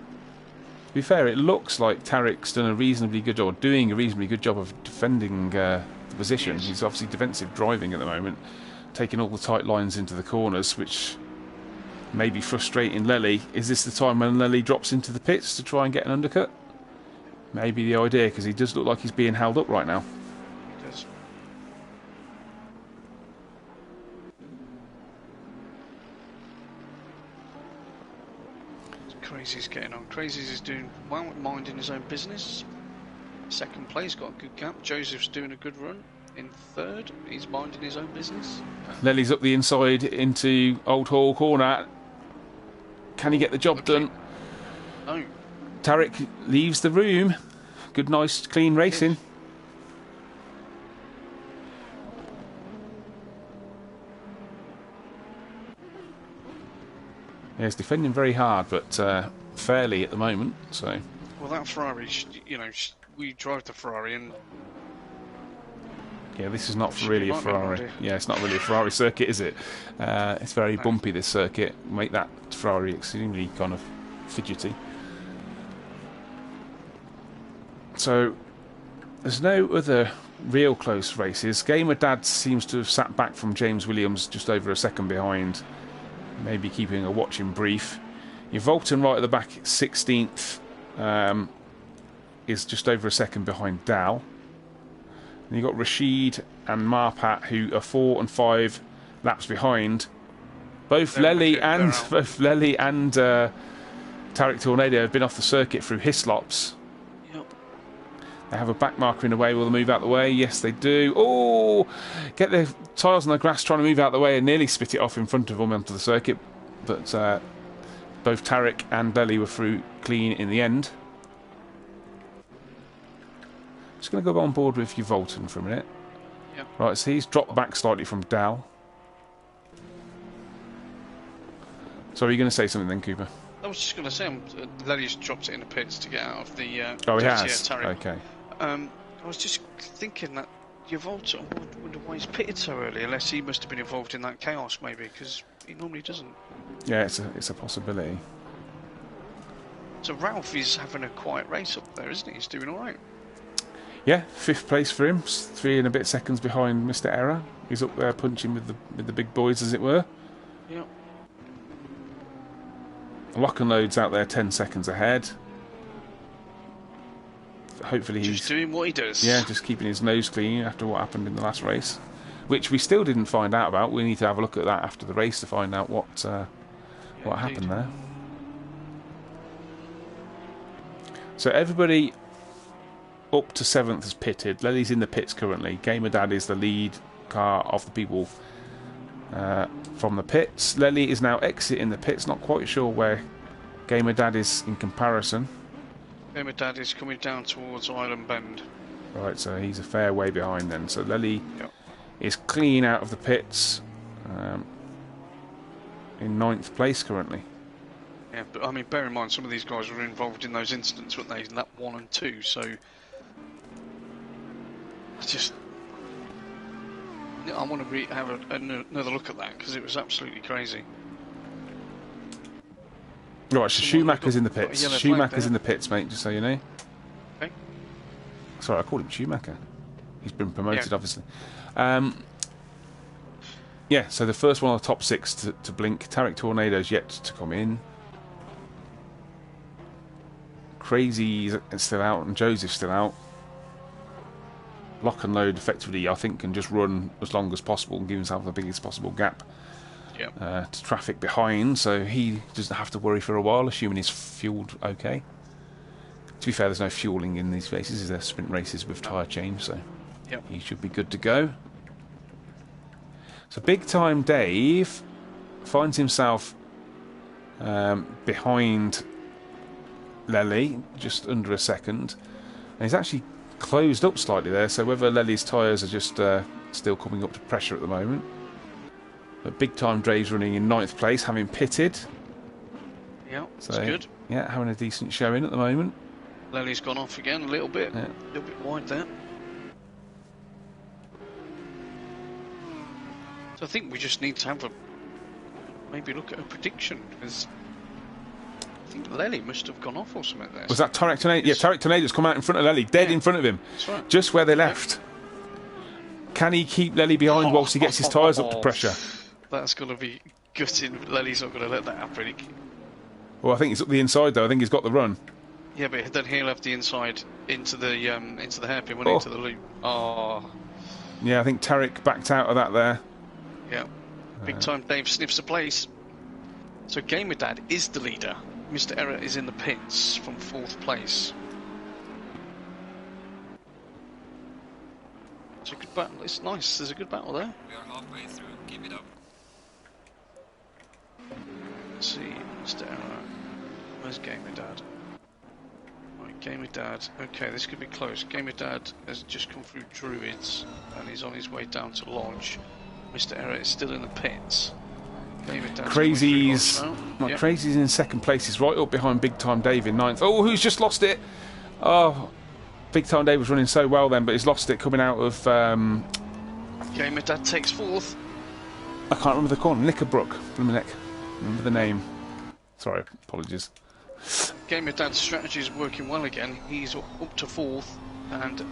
To be fair, it looks like Tarek's done a reasonably good job, doing a reasonably good job of defending the position. Yes. He's obviously defensive driving at the moment, taking all the tight lines into the corners, which may be frustrating Lely. Is this the time when Lely drops into the pits to try and get an undercut? Maybe the idea, because he does look like he's being held up right now. He does. Crazy's getting on. Crazy's is doing well, minding his own business. 2nd place, got a good gap. Joseph's doing a good run. In 3rd, he's minding his own business. Lely's up the inside into Old Hall corner. Can he get the job done? No. Tarek leaves the room. Good, nice, clean racing. Yeah, he's defending very hard, but fairly at the moment. So. Well, that Ferrari, you know, we drive the Ferrari, and yeah, this is not really a Ferrari. Yeah, it's not really a Ferrari circuit, is it? It's very bumpy, this circuit. Make that Ferrari extremely kind of fidgety. So, there's no other real close races. Gamer Dad seems to have sat back from James Williams just over a second behind. Maybe keeping a watching brief. Your Volton right at the back, 16th, is just over a second behind Dow. And you've got Rashid and Marpat, who are 4 and 5 laps behind. Both Lely and Tarek Tornado have been off the circuit through Hislops. Yep. They have a back marker in the way. Will they move out the way? Yes, they do. Oh, get their tyres on the grass, trying to move out the way, and nearly spit it off in front of them onto the circuit. But both Tarek and Lely were through clean in the end. Just going to go on board with your Volton for a minute. Yep. Right, so he's dropped back slightly from Dow. So are you going to say something then, Cooper? I was just going to say, Lely's dropped it in the pits to get out of the oh, he has? Tarek. Okay. I was just thinking that your Volton, I wonder why he's pitted so early, unless he must have been involved in that chaos, maybe, because he normally doesn't. Yeah, it's a possibility. So Ralph is having a quiet race up there, isn't he? He's doing all right. Yeah, 5th place for him, 3 and a bit seconds behind Mr. Error. He's up there punching with the big boys, as it were. Yep. Lock and Load's out there 10 seconds ahead. Hopefully he's just doing what he does. Yeah, just keeping his nose clean after what happened in the last race, which we still didn't find out about. We need to have a look at that after the race to find out what happened there. So everybody up to 7th is pitted. Lely's in the pits currently. Gamer Dad is the lead car of the people from the pits. Lely is now exiting the pits. Not quite sure where Gamer Dad is in comparison. Gamer Dad is coming down towards Island Bend. Right, so he's a fair way behind then. So Lely is clean out of the pits, in 9th place currently. Yeah, but I mean, bear in mind, some of these guys were involved in those incidents, weren't they, in lap 1 and 2, so I want to have another look at that, because it was absolutely crazy. Right, so Schumacher's in the pits. Schumacher's in the pits, mate, just so you know. Okay. Sorry, I called him Schumacher. He's been promoted, obviously. Yeah, so the first one on the top 6 to blink. Tarek Tornado's yet to come in. Crazy's still out, and Joseph's still out. Lock and Load effectively, I think, can just run as long as possible and give himself the biggest possible gap to traffic behind, so he doesn't have to worry for a while, assuming he's fueled okay. To be fair, there's no fueling in these races. They're sprint races with tyre change, so he should be good to go. So Big Time Dave finds himself behind Lely, just under a second, and he's actually closed up slightly there, so whether Lely's tyres are just still coming up to pressure at the moment. But Big Time Dre's running in 9th place, having pitted. Yeah, So, that's good. Yeah, having a decent showing at the moment. Lely's gone off again a little bit. Yeah. A little bit wide there. So I think we just need to have a... maybe look at a prediction, because I think Lely must have gone off or something there. Was that Tarek Tornado? Yeah, Tarek Tornado's come out in front of Lely, dead in front of him. That's right. Just where they left. Can he keep Lely behind whilst he gets his tyres up to pressure? That's going to be gutting. Lely's not going to let that happen. Well, I think he's up the inside though. I think he's got the run. Yeah, but then he'll have the inside into the hairpin, went into the loop. Oh. Yeah, I think Tarek backed out of that there. Yeah. Big Time Dave sniffs a place. So Gamer Dad is the leader. Mr. Error is in the pits from 4th place. It's a good battle. It's nice. There's a good battle there. We are halfway through. Keep it up. Let's see, Mr. Error. Where's Gamer Dad? Right, Gamer Dad. Okay, this could be close. Gamer Dad has just come through Druids and he's on his way down to Lodge. Mr. Error is still in the pits. Crazy's Crazy's in 2nd place. He's right up behind Big Time Dave in 9th. Oh, who's just lost it? Oh, Big Time Dave was running so well then, but he's lost it coming out of... Gamer Dad takes 4th. I can't remember the corner. Knickerbrook. Remember the name. Sorry, apologies. Gamer Dad's strategy is working well again. He's up to 4th, and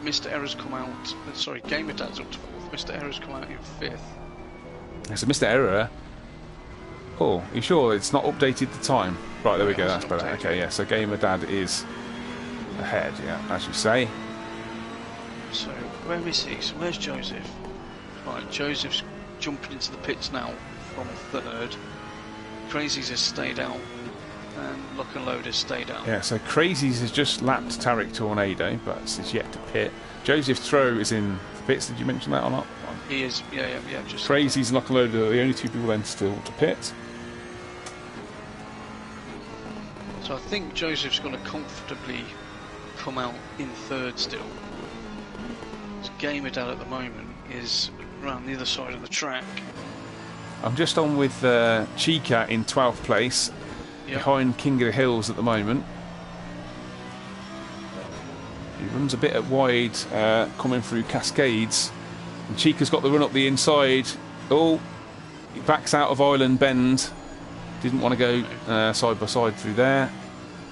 Mr. Error's come out... Sorry, Gamer Dad's up to 4th. Mr. Error's come out in 5th. So Mr. Error... Oh, are you sure it's not updated the time? Right, there we go, that's better. Okay, yeah, so Gamer Dad is ahead, yeah, as you say. So, where is he? So, where's Joseph? Right, Joseph's jumping into the pits now from 3rd. Crazy's has stayed out, and Lock and Load has stayed out. Yeah, so Crazy's has just lapped Tarek Tornado, but is yet to pit. Joseph Throw is in the pits, did you mention that or not? He is, yeah, just... Crazy's and Lock and Load are the only 2 people then still to pit. So I think Joseph's going to comfortably come out in 3rd still. His Gamer Dad at the moment is around the other side of the track. I'm just on with Chica in 12th place, behind King of the Hills at the moment. He runs a bit at wide, coming through Cascades. And Chica's got the run up the inside. Oh, he backs out of Island Bend. Didn't want to go side by side through there.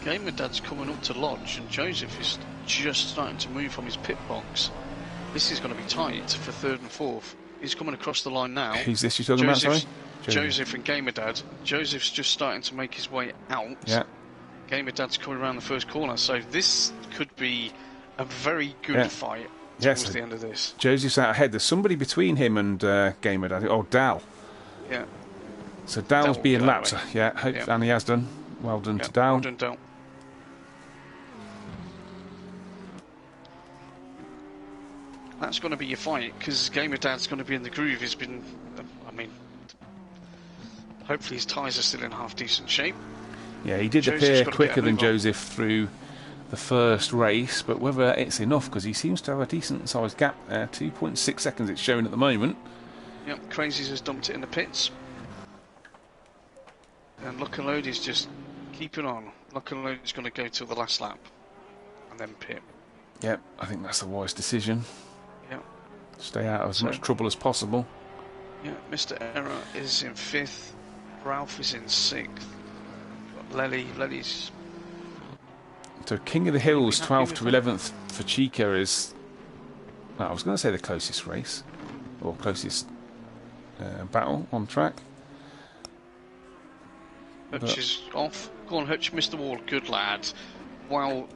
Gamer Dad's coming up to Lodge, and Joseph is just starting to move from his pit box. This is going to be tight for 3rd and 4th. He's coming across the line now. Who's this you're talking about, sorry? Joseph and Gamer Dad. Joseph's just starting to make his way out. Yeah. Gamer Dad's coming around the first corner, so this could be a very good fight towards the end of this. Joseph's out ahead. There's somebody between him and Gamer Dad. Oh, Dal. Yeah. So Dal's being lapped. And he has done. Well done to Dal. Well done, Dal. That's going to be your fight, because Gamer Dad's going to be in the groove. He's been, I mean, hopefully his tyres are still in half decent shape. Yeah, he did appear quicker than Joseph through the first race, but whether it's enough, because he seems to have a decent sized gap there. 2.6 seconds it's showing at the moment. Yep, Crazy's has dumped it in the pits. And Lock and Load is just keeping on. Lock and Load is going to go till the last lap and then pit. Yep, I think that's a wise decision. Yep. Stay out of as much trouble as possible. Yeah, Mr. Error is in 5th. Ralph is in 6th. Lely's... So King of the Hills, 12th to 11th for Chica is... Well, I was going to say the closest race. Or closest battle on track. Hutch is off. Go on, Hutch, Mr. Wall. Good lad. Wow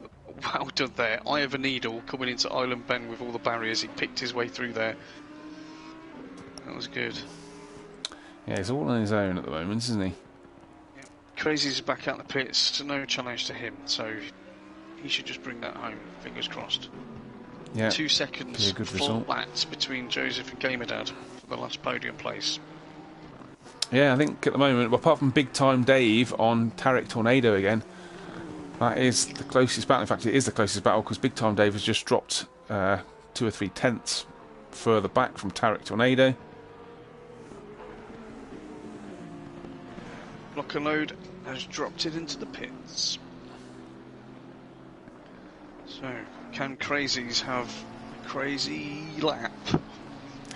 done there. Eye of a needle coming into Island Bend with all the barriers. He picked his way through there. That was good. Yeah, he's all on his own at the moment, isn't he? Yeah. Crazy's back out the pits, so no challenge to him. So he should just bring that home. Fingers crossed. Yeah. 2 seconds, good full result. laps between Joseph and Gamer Dad for the last podium place. Yeah, I think at the moment, well, apart from Big Time Dave on Tarek Tornado again, that is the closest battle. In fact, it is the closest battle because Big Time Dave has just dropped 2 or 3 tenths further back from Tarek Tornado. Lock and load has dropped it into the pits. So, can crazies have a crazy lap?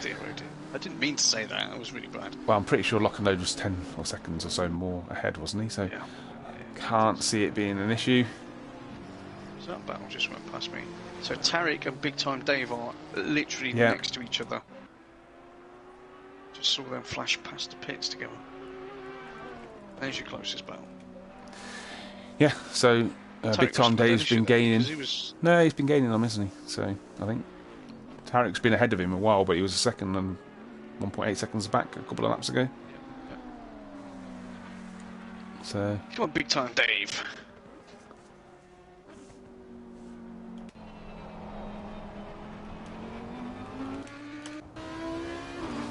Dear, oh dear. I didn't mean to say that. That was really bad. Well, I'm pretty sure lock and load was 10 or seconds or so more ahead, wasn't he? So Yeah. can't see it being an issue. So that battle just went past me. So Tarek and Big Time Dave are literally next to each other. Just saw them flash past the pits together. There's your closest battle. Yeah, so Big Time Dave's been gaining. No, he's been gaining on him, isn't he? So I think Tarek's been ahead of him a while, but he was a second and 1.8 seconds back a couple of laps ago. Yeah. So come on, Big Time Dave.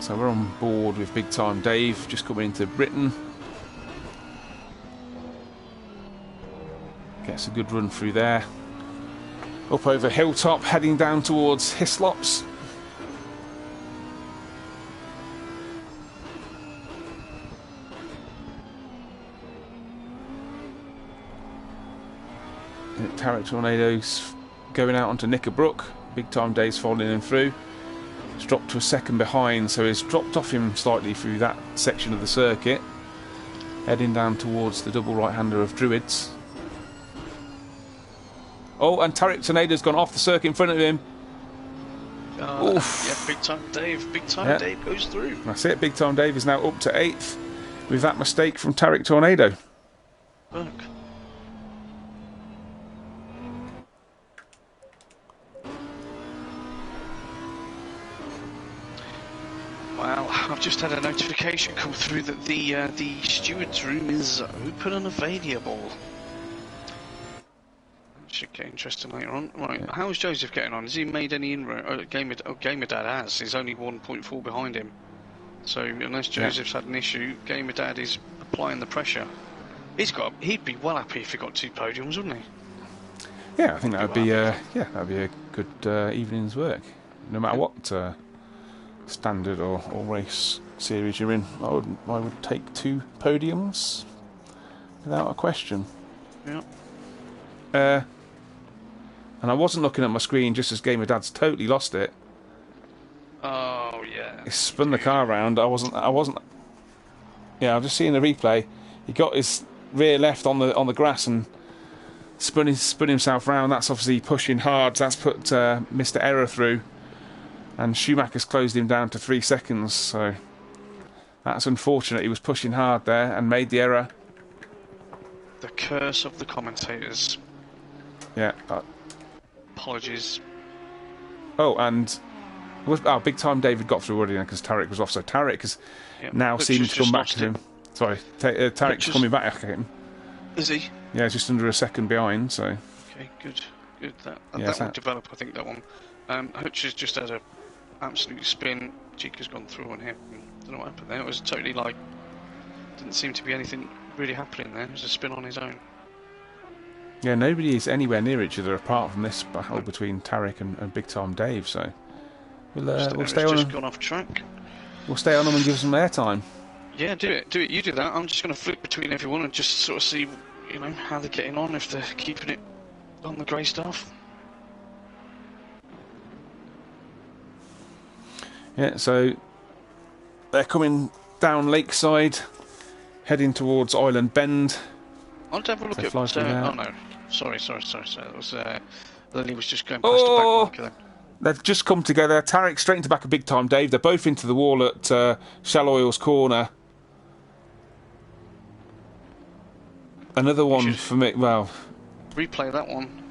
So we're on board with Big Time Dave, just coming into Britain. Gets a good run through there. Up over Hilltop, heading down towards Hislops. Tarek Tornado's going out onto Knickerbrook. Big Time Dave's following him through. He's dropped to a second behind, so he's dropped off him slightly through that section of the circuit. Heading down towards the double right-hander of Druids. Oh, and Tarek Tornado's gone off the circuit in front of him. Yeah, Big Time Dave. Big Time Dave goes through. That's it. Big Time Dave is now up to 8th with that mistake from Tarek Tornado. Look. Wow, I've just had a notification come through that the steward's room is open and available. Should get interesting later on. Right, how's Joseph getting on? Has he made any inroad? Gamer has. He's only 1.4 behind him. So unless Joseph's had an issue, Gamer is applying the pressure. He'd be well happy if he got 2 podiums, wouldn't he? Yeah, I think that'd be a good evening's work. No matter what standard or race series you're in, I would take 2 podiums without a question. Yeah. And I wasn't looking at my screen just as Gamer Dad's totally lost it. Oh yeah. He spun the car around. I wasn't. Yeah, I'm just seeing the replay. He got his rear left on the grass and spun himself round. That's obviously pushing hard. That's put Mr. Error through, and Schumacher's closed him down to 3 seconds. So that's unfortunate. He was pushing hard there and made the error. The curse of the commentators. Yeah. Apologies. Oh, and Big Time David got through already because Tarek was off. So Tarek has now seemed to come back to him. Sorry, Tarek's coming back at him. Is he? Yeah, he's just under a second behind. So. Okay, good. That will develop. I think that one. Hutch has just had a absolute spin. Chica's gone through on him. Don't know what happened there. It was totally didn't seem to be anything really happening there. It was a spin on his own. Yeah, nobody is anywhere near each other apart from this battle between Tarek and Big Time Dave. So we'll stay on. Just gone off track. We'll stay on them and give them airtime. Yeah, do it. You do that. I'm just going to flip between everyone and just sort of see, how they're getting on, if they're keeping it on the grey stuff. Yeah, so they're coming down Lakeside, heading towards Island Bend. I'll have a look at. Oh no, sorry. That was Lily was just going past the back marker then. They've just come together. Tarek straight into the back of Big Time Dave. They're both into the wall at Shell Oil's corner. Another one for me. Well, replay that one.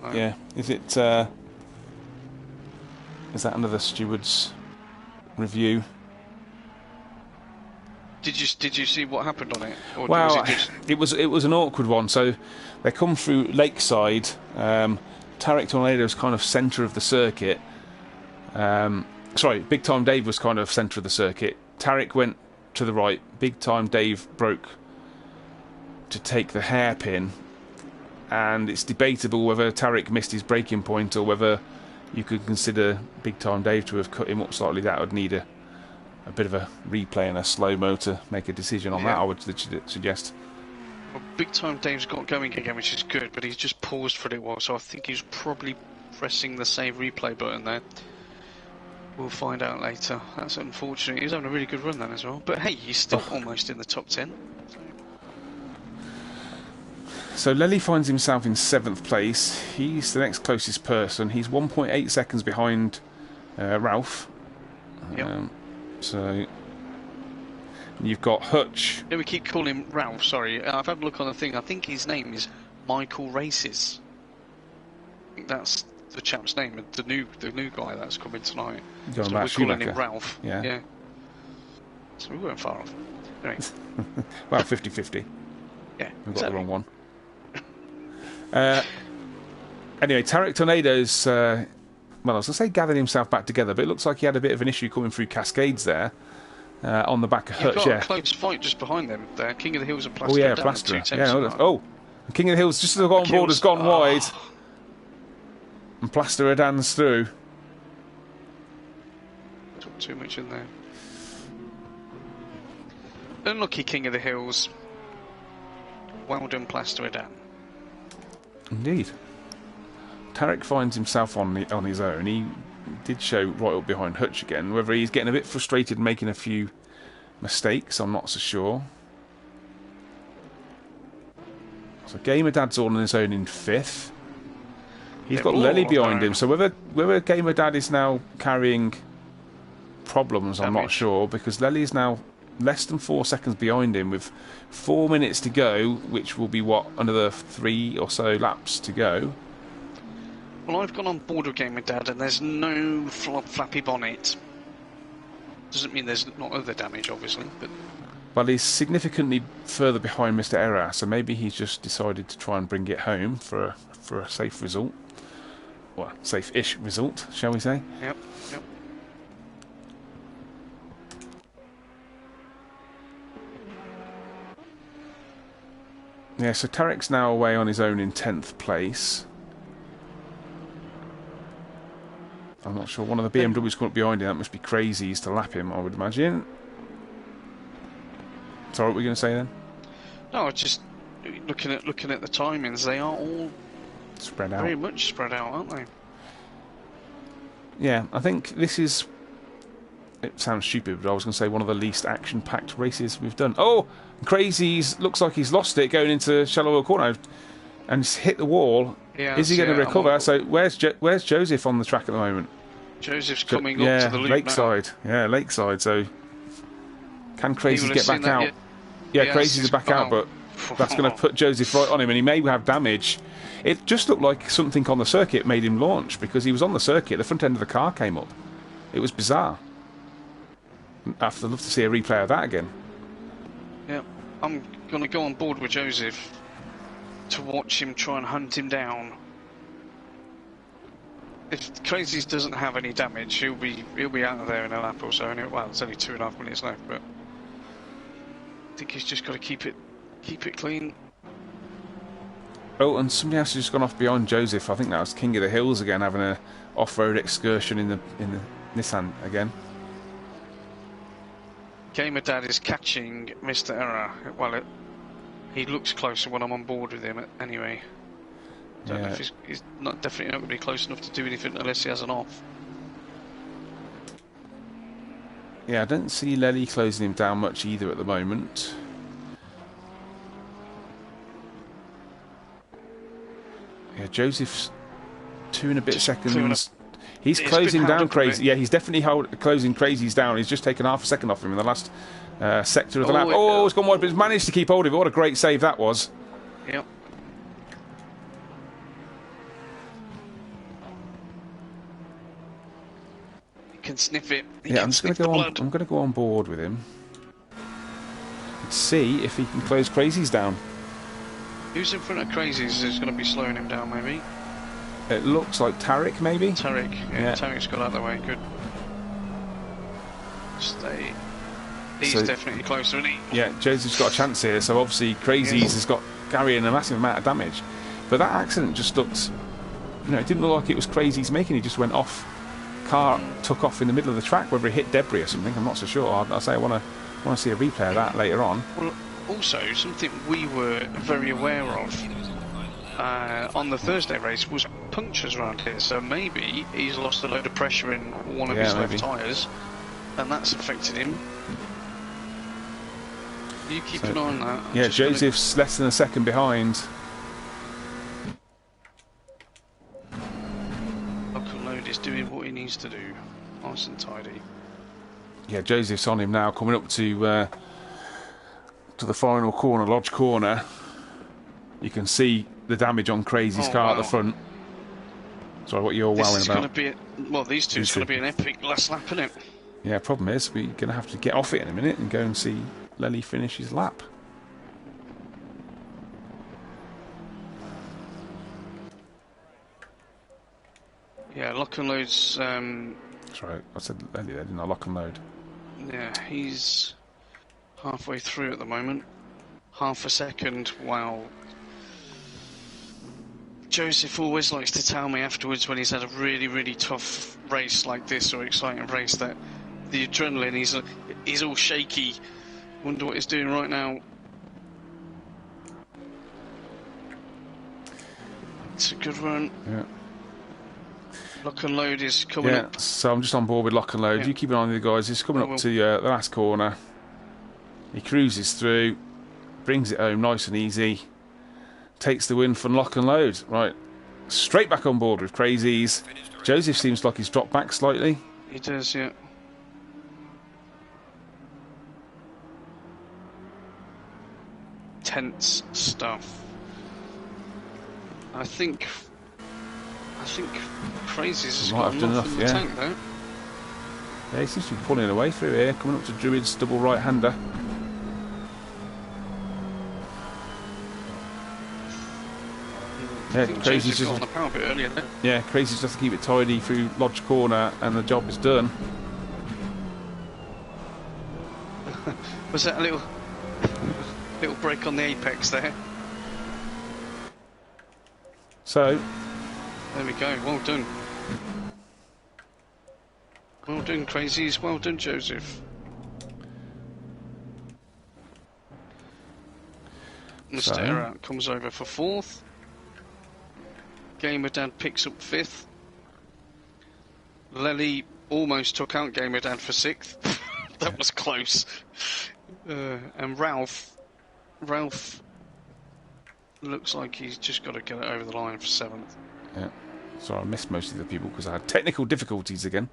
No. Yeah, is it? Is that another steward's review? Did you see what happened on it? Or well, it was an awkward one. So they come through Lakeside. Tarek Tornado's kind of centre of the circuit. Sorry, Big Time Dave was kind of centre of the circuit. Tarek went to the right. Big Time Dave broke to take the hairpin, and it's debatable whether Tarek missed his braking point or whether you could consider Big Time Dave to have cut him up slightly. That would need a bit of a replay and a slow-mo to make a decision on that, I would suggest. Well, big time Dave's got going again, which is good, but he's just paused for a little while, so I think he's probably pressing the save replay button there. We'll find out later. That's unfortunate. He's having a really good run then as well. But hey, he's still almost in the top 10. So Lely finds himself in 7th place. He's the next closest person. He's 1.8 seconds behind Ralph. Yep. So you've got Hutch. Yeah, we keep calling him Ralph, sorry. I've had a look on the thing. I think his name is Michael Races. I think that's the chap's name, the new guy that's coming tonight. So we're calling him Ralph. Yeah. So we weren't far off. Anyway. Well, 50-50. Yeah. We've got the wrong one. Anyway, Tarek Tornado's, well, I was going to say gathered himself back together, but it looks like he had a bit of an issue coming through Cascades there, on the back of Hutch. You've got a close fight just behind them there. King of the Hills and Plaster. Oh, yeah, Plaster. Yeah, King of the Hills, just as the on board, has gone wide. And Plaster Adan's through. Took too much in there. Unlucky King of the Hills. Well done, Plaster Adan. Indeed. Tarek finds himself on his own. He did show right up behind Hutch again. Whether he's getting a bit frustrated and making a few mistakes, I'm not so sure. So Gamer Dad's all on his own in 5th. He's got Lely behind him. So whether Gamer Dad is now carrying problems, I'm not sure, because Lely is now less than 4 seconds behind him with 4 minutes to go, which will be another 3 or so laps to go. Well, I've gone on board with Gamer Dad and there's no flappy bonnet. Doesn't mean there's not other damage, obviously, but... Well, he's significantly further behind Mr. Error, so maybe he's just decided to try and bring it home for a safe result. Well, safe-ish result, shall we say? Yep. Yeah, so Tarek's now away on his own in 10th place. I'm not sure. One of the BMWs coming up behind him. That must be Crazies to lap him, I would imagine. Sorry, what were you going to say then? No, just looking at the timings. They are all spread out. Very much spread out, aren't they? Yeah, I think this is... It sounds stupid, but I was going to say one of the least action-packed races we've done. Oh! Crazies looks like he's lost it going into Shallow Oil Corner and hit the wall. Yeah, is he going to recover? So where's Joseph on the track at the moment? Joseph's coming up to the loop Lakeside. now. Yeah, Lakeside. So can Crazies get back out? Yeah, Crazies are back out, but that's going to put Joseph right on him, and he may have damage. It just looked like something on the circuit made him launch, because he was on the circuit. The front end of the car came up. It was bizarre. I'd love to see a replay of that again. Yeah, I'm going to go on board with Joseph to watch him try and hunt him down. If Crazies doesn't have any damage, he'll be out of there in a lap or so. And well, it's only 2.5 minutes left, but I think he's just got to keep it clean. Oh, and somebody else has just gone off beyond Joseph. I think that was King of the Hills again, having a off-road excursion in the Nissan again. Gamer Dad is catching Mr. Error. Well, he looks closer when I'm on board with him anyway. Don't know if he's definitely not going to be close enough to do anything unless he has an off. Yeah, I don't see Lely closing him down much either at the moment. Yeah, Joseph's 2 and a bit seconds. He's closing down Crazy. Yeah, he's definitely closing Crazies down. He's just taken half a second off him in the last sector of the lap. Oh, it's gone wide, but he's managed to keep hold of it. What a great save that was. Yep. He can sniff it. I'm just going to go on. I'm going to go on board with him. Let's see if he can close Crazies down. Who's in front of Crazies is going to be slowing him down, maybe? It looks like Tarek, maybe? Tarek, yeah. Tarek's got out of the way, good. Stay. He's definitely closer, isn't he? Yeah, Joseph's got a chance here, so obviously Crazies has got carrying a massive amount of damage. But that accident just looked... it didn't look like it was Crazies making, he just went off car took off in the middle of the track, whether it hit debris or something. I'm not so sure. I'll say I want to see a replay of that later on. Well, also something we were very aware of on the Thursday race was punctures around here. So maybe he's lost a load of pressure in one of his left tyres, and that's affected him. You keep an eye on that. Yeah, Joseph's less than a second behind. Lock and load is doing what he needs to do. Nice and tidy. Yeah, Joseph's on him now, coming up to the final corner, Lodge Corner. You can see the damage on Crazy's car at the front. Sorry, what you're wowing about? These two is going to be an epic last lap, isn't it? Yeah, problem is we're going to have to get off it in a minute and go and see Lely finish his lap. Yeah, lock and load's... That's right, I said Lely there, didn't I? Lock and load. Yeah, he's halfway through at the moment. Half a second, wow. Joseph always likes to tell me afterwards when he's had a really, really tough race like this, or exciting race, that the adrenaline, he's all shaky. Wonder what he's doing right now. It's a good run. Yeah. Lock and load is coming up. So I'm just on board with lock and load. Yeah. You keep an eye on the guys. He's coming up to the last corner. He cruises through, brings it home nice and easy. Takes the win from lock and load. Right, straight back on board with Crazies. Joseph seems like he's dropped back slightly. He does, yeah. Tense stuff. I think Crazies has got enough in the tank though. Yeah, he seems to be pulling away through here, coming up to Druid's double right-hander. Yeah, Crazy's just on the power bit earlier there. Yeah, Crazy's just to keep it tidy through Lodge Corner, and the job is done. Was that a little break on the apex there? So there we go. Well done. Well done, Crazies. Well done, Joseph. Mr. Error comes over for 4th. Gamer Dad picks up 5th. Lely almost took out Gamer Dad for 6th. That was close. And Ralph looks like he's just got to get it over the line for 7th. Yeah. Sorry, I missed most of the people because I had technical difficulties again.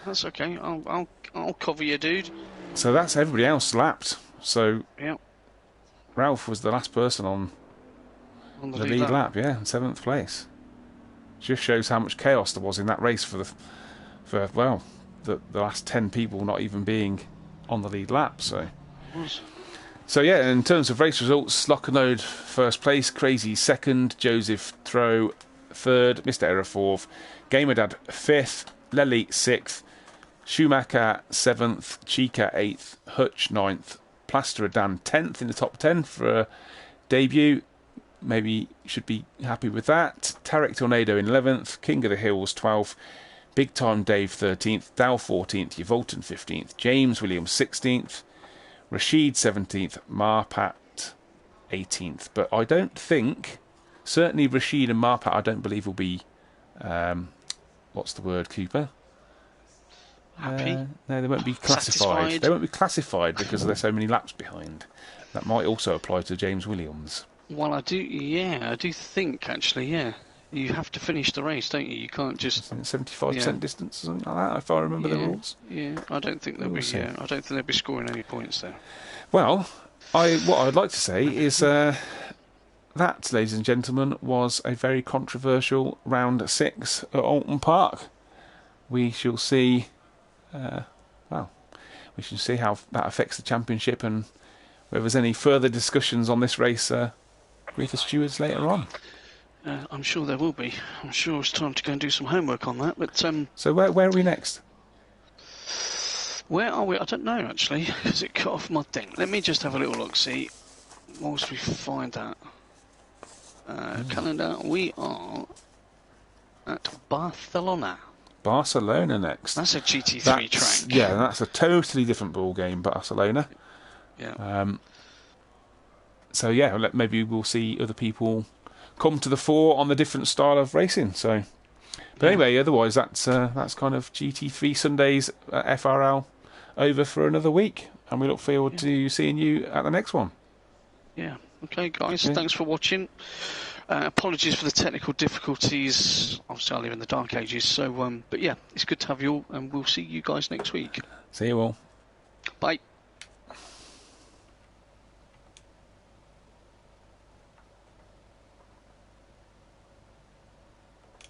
That's okay. I'll cover you, dude. So that's everybody else lapped. So yeah. Ralph was the last person on the lead lap. Yeah, in 7th place. Just shows how much chaos there was in that race for the last 10 people not even being on the lead lap. So yeah, in terms of race results, Lock and Load 1st place, Crazy 2nd, Joseph Throw 3rd, Mr. Error 4th, Gamer Dad 5th, Lely 6th, Schumacher 7th, Chica 8th, Hutch 9th, Plasterer Dan 10th in the top 10 for a debut. Maybe should be happy with that. Tarek Tornado in 11th, King of the Hills 12th, Big Time Dave 13th, Dow 14th, Yvolton 15th, James Williams 16th, Rashid 17th, Marpat 18th. But I don't think, certainly Rashid and Marpat, I don't believe will be, what's the word, Cooper? Happy? No, they won't be classified. Satisfied? They won't be classified because there's so many laps behind. That might also apply to James Williams. Well, I do think, actually, yeah. You have to finish the race, don't you? You can't just 75% distance or something like that, if I remember the rules. Yeah, I don't think they'll be. I don't think they'll be scoring any points there. Well, what I'd like to say is that, ladies and gentlemen, was a very controversial round 6 at Oulton Park. We shall see. We shall see how that affects the championship and whether there's any further discussions on this race with the stewards later on. I'm sure there will be. I'm sure it's time to go and do some homework on that. But so where are we next? Where are we? I don't know actually, because it cut off my thing. Let me just have a little look. See, whilst we find that calendar, we are at Barcelona. Barcelona next. That's a GT3 That's, track. yeah, that's a totally different ball game, Barcelona. Yeah. So yeah, maybe we'll see other people come to the fore on the different style of racing. So, but anyway, otherwise that's kind of GT3 Sundays at FRL over for another week, and we look forward to seeing you at the next one. Yeah. Okay, guys. Thanks for watching. Apologies for the technical difficulties. Obviously, I live in the dark ages. So, but yeah, it's good to have you all, and we'll see you guys next week. See you all. Bye.